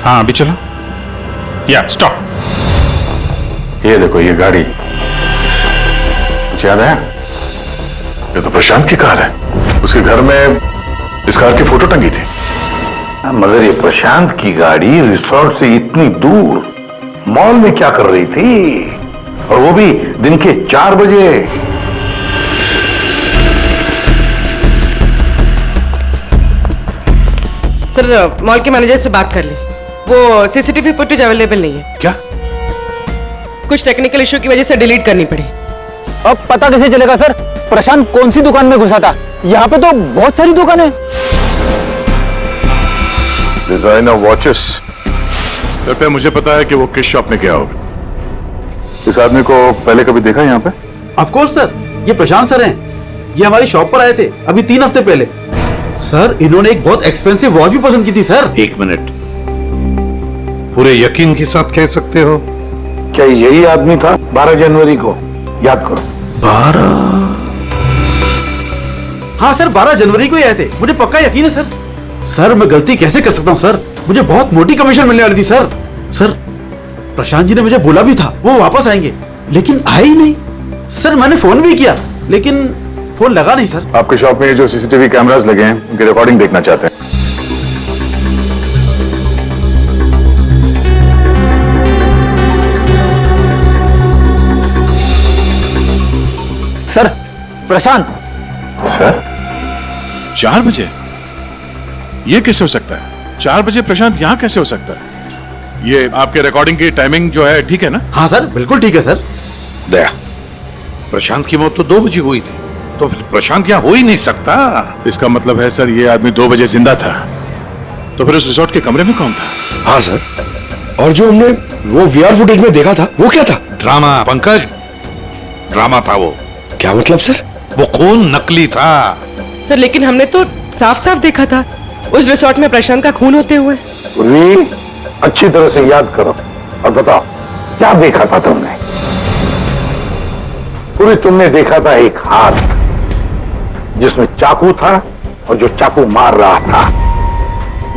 Speaker 1: हाँ अभी चलो। या स्टॉप।
Speaker 5: ये देखो ये गाड़ी, कुछ याद है?
Speaker 6: ये तो प्रशांत की कार है। उसके घर में इस कार की फोटो टंगी थी।
Speaker 5: मगर ये प्रशांत की गाड़ी रिसोर्ट से इतनी दूर मॉल में क्या कर रही थी, और वो भी दिन के 4 बजे?
Speaker 2: सर मॉल के मैनेजर से बात कर ली, वो सीसीटीवी फुटेज अवेलेबल नहीं है।
Speaker 6: क्या?
Speaker 2: कुछ टेक्निकल इशू की वजह से डिलीट करनी पड़ी।
Speaker 9: अब पता कैसे चलेगा सर प्रशांत कौन सी दुकान में घुसा था? यहाँ पे तो बहुत सारी दुकानें।
Speaker 6: Designer watches. कृपया मुझे पता है कि वो किस शॉप में गया होगा। इस आदमी को पहले कभी देखा यहाँ पे?
Speaker 12: ऑफ कोर्स सर, ये प्रशांत सर हैं। ये हमारी शॉप पर आए थे अभी 3 हफ्ते पहले। सर इन्होंने एक बहुत एक्सपेंसिव वॉच भी पसंद की थी सर।
Speaker 5: एक मिनट, पूरे यकीन के साथ कह सकते हो क्या यही आदमी था 12 जनवरी को? याद करो।
Speaker 12: 12? हाँ सर, 12 जनवरी को ही आए थे, मुझे पक्का यकीन है सर। सर मैं गलती कैसे कर सकता हूँ सर, मुझे बहुत मोटी कमीशन मिलने वाली थी सर। सर प्रशांत जी ने मुझे बोला भी था वो वापस आएंगे, लेकिन आए ही नहीं। सर मैंने फोन भी किया लेकिन फोन लगा नहीं सर।
Speaker 6: आपके शॉप में जो सीसीटीवी कैमरास लगे हैं उनकी रिकॉर्डिंग देखना चाहते हैं।
Speaker 9: सर प्रशांत।
Speaker 6: सर 4 बजे? ये कैसे हो सकता है? 4 बजे प्रशांत यहाँ कैसे हो सकता है? ये आपके रिकॉर्डिंग की टाइमिंग जो है ठीक है ना?
Speaker 12: हाँ सर बिल्कुल ठीक है सर।
Speaker 14: दया, प्रशांत की मौत तो 2 बजे हुई थी, तो फिर प्रशांत यहाँ हो ही नहीं सकता।
Speaker 6: इसका मतलब है सर ये आदमी 2 बजे जिंदा था, तो फिर उस रिसोर्ट के कमरे में कौन था?
Speaker 3: हाँ सर, और जो हमने वो वीआर फुटेज में देखा था वो क्या था?
Speaker 14: ड्रामा पंकज, ड्रामा था वो।
Speaker 3: क्या मतलब सर?
Speaker 14: वो खून नकली था।
Speaker 2: सर लेकिन हमने तो साफ साफ देखा था उस रिसोर्ट में प्रशांत का खून होते हुए।
Speaker 5: अच्छी तरह से याद करो और बताओ क्या देखा था तुमने? पूरी तुमने देखा था एक हाथ जिसमें चाकू था और जो चाकू मार रहा था।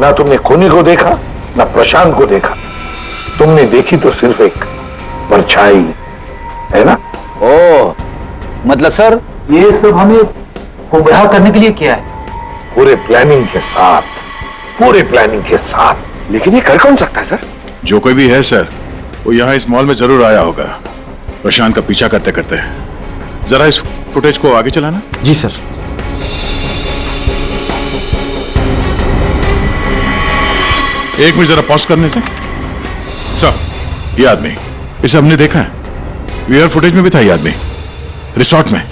Speaker 5: ना तुमने खूनी को देखा ना प्रशांत को देखा, तुमने देखी तो सिर्फ एक परछाई, है ना?
Speaker 7: ओ मतलब सर ये सब हमें गुमराह करने के लिए किया है?
Speaker 5: पूरे प्लानिंग के साथ, पूरे प्लानिंग के साथ।
Speaker 3: लेकिन ये कर कौन सकता है सर?
Speaker 6: जो कोई भी है सर वो यहाँ इस मॉल में जरूर आया होगा प्रशांत का पीछा करते करते। जरा इस फुटेज को आगे चलाना।
Speaker 12: जी सर।
Speaker 6: एक मिनट जरा पॉज करने से। सर ये आदमी, इसे हमने देखा है, वीआर फुटेज में भी था ये आदमी रिसोर्ट में।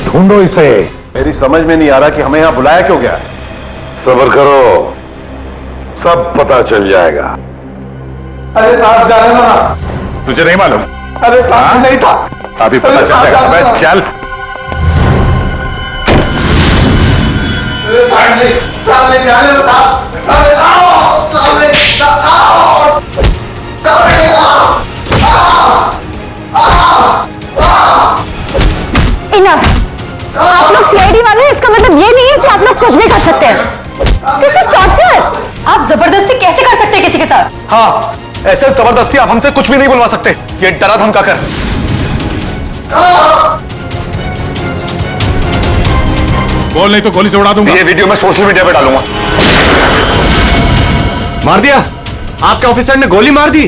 Speaker 5: ढूंढो इसे।
Speaker 3: मेरी समझ में नहीं आ रहा कि हमें यहाँ बुलाया क्यों गया है।
Speaker 5: सब्र करो, सब पता चल जाएगा।
Speaker 3: अरे साहब जाने ना।
Speaker 6: तुझे नहीं मालूम?
Speaker 3: अरे साहब नहीं था।
Speaker 6: अभी पता चल जाएगा। अबे चल।
Speaker 3: सामने जाने दो साहब। अरे आओ, सामने आओ। सामने आओ।
Speaker 13: इनफ। आप लोग सीआईडी वाले हैं, इसका मतलब ये नहीं है कि आप लोग कुछ भी कर सकते हैं। This is torture. आप जबरदस्ती कैसे कर सकते हैं किसी के साथ?
Speaker 3: हाँ, ऐसे जबरदस्ती आप हमसे कुछ भी नहीं बुलवा सकते। ये डरा धमका कर।
Speaker 1: बोल नहीं तो गोली से उड़ा दूंगा।
Speaker 3: ये वीडियो मैं सोशल मीडिया पे डालूंगा।
Speaker 9: मार दिया, आपके ऑफिसर ने गोली मार दी।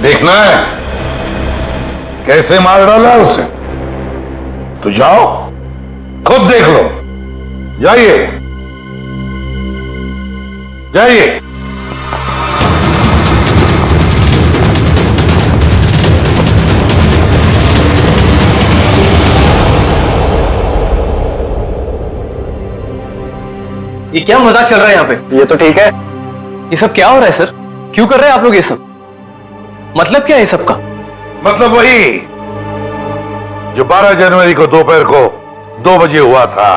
Speaker 14: देखना है कैसे मार डाला उसे? तो जाओ खुद देख लो। जाइए जाइए।
Speaker 9: ये क्या मजाक चल रहा है यहाँ पे?
Speaker 3: ये तो ठीक है।
Speaker 9: ये सब क्या हो रहा है सर? क्यों कर रहे हैं आप लोग ये सब? मतलब क्या है सब का?
Speaker 14: मतलब वही जो 12 जनवरी को दोपहर को 2 बजे हुआ था,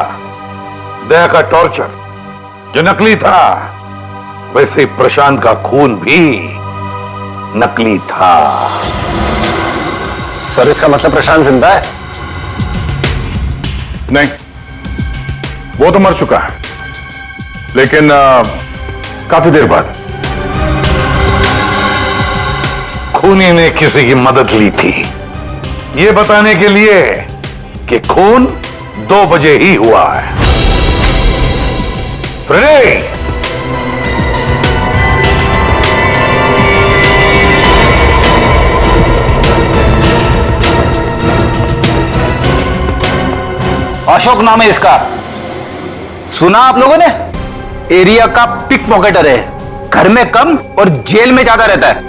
Speaker 14: दया का टॉर्चर जो नकली था, वैसे ही प्रशांत का खून भी नकली था।
Speaker 3: सर इसका मतलब प्रशांत जिंदा है?
Speaker 1: नहीं, वो तो मर चुका है, लेकिन काफी देर बाद
Speaker 14: खूनी ने किसी की मदद ली थी ये बताने के लिए कि खून 2 बजे ही हुआ है। फ्रेडे,
Speaker 7: अशोक नाम है इसका, सुना आप लोगों ने? एरिया का पिक पॉकेटर है, घर में कम और जेल में ज्यादा रहता है।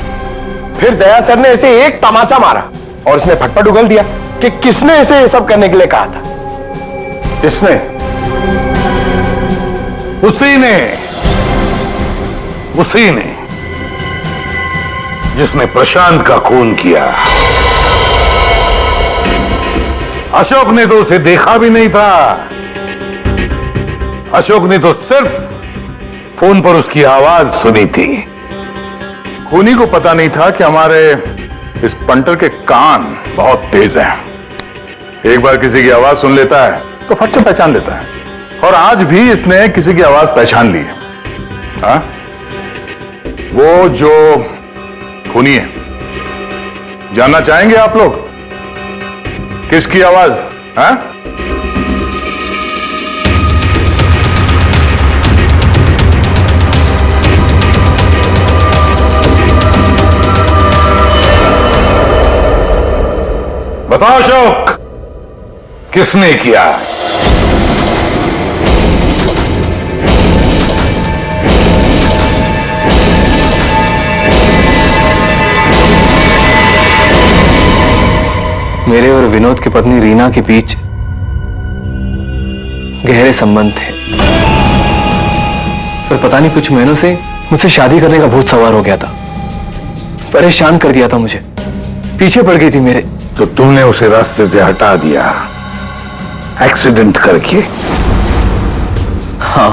Speaker 3: फिर दया सर ने इसे एक तमाचा मारा और इसने फटफट उगल दिया कि किसने इसे ये सब करने के लिए कहा था।
Speaker 14: किसने? उसी ने जिसने प्रशांत का खून किया। अशोक ने तो उसे देखा भी नहीं था। अशोक ने तो सिर्फ फोन पर उसकी आवाज सुनी थी।
Speaker 1: खूनी को पता नहीं था कि हमारे इस पंटर के कान बहुत तेज हैं। एक बार किसी की आवाज सुन लेता है तो फट से पहचान लेता है, और आज भी इसने किसी की आवाज पहचान ली है। हाँ? वो जो खूनी है, जानना चाहेंगे आप लोग किसकी आवाज? हाँ?
Speaker 14: बताओ अशोक, किसने किया?
Speaker 9: मेरे और विनोद की पत्नी रीना के बीच गहरे संबंध थे, पर पता नहीं कुछ महीनों से मुझसे शादी करने का भूत सवार हो गया था। परेशान कर दिया था मुझे, पीछे पड़ गई थी मेरे।
Speaker 14: तो तुमने उसे रास्ते से हटा दिया एक्सीडेंट करके?
Speaker 9: हाँ।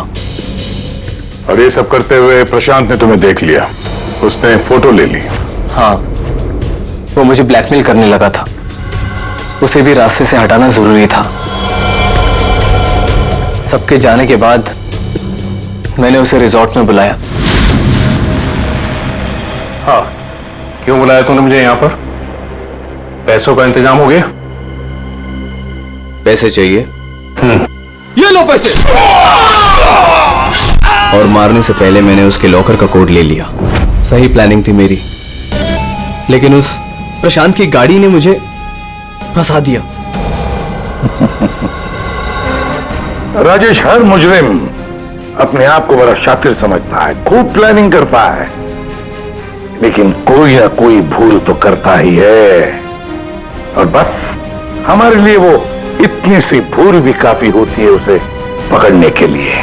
Speaker 1: और ये सब करते हुए प्रशांत ने तुम्हें देख लिया, उसने फोटो ले ली?
Speaker 9: हाँ, वो मुझे ब्लैकमेल करने लगा था, उसे भी रास्ते से हटाना जरूरी था। सबके जाने के बाद मैंने उसे रिजॉर्ट में बुलाया।
Speaker 1: हाँ, क्यों बुलाया तूने मुझे यहां पर? पैसों का इंतजाम हो गया?
Speaker 15: पैसे चाहिए?
Speaker 10: ये लो पैसे।
Speaker 15: और मारने से पहले मैंने उसके लॉकर का कोड ले लिया।
Speaker 10: सही प्लानिंग थी मेरी, लेकिन उस प्रशांत की गाड़ी ने मुझे फंसा दिया।
Speaker 14: राजेश, हर मुजरिम अपने आप को बड़ा शातिर समझता है, खूब प्लानिंग करता है, लेकिन कोई ना कोई भूल तो करता ही है। और बस हमारे लिए वो इतनी सी भूल भी काफी होती है उसे पकड़ने के लिए।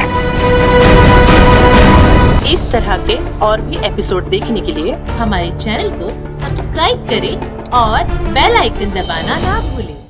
Speaker 16: इस तरह के और भी एपिसोड देखने के लिए हमारे चैनल को सब्सक्राइब करें और बेल आइकन दबाना ना भूलें।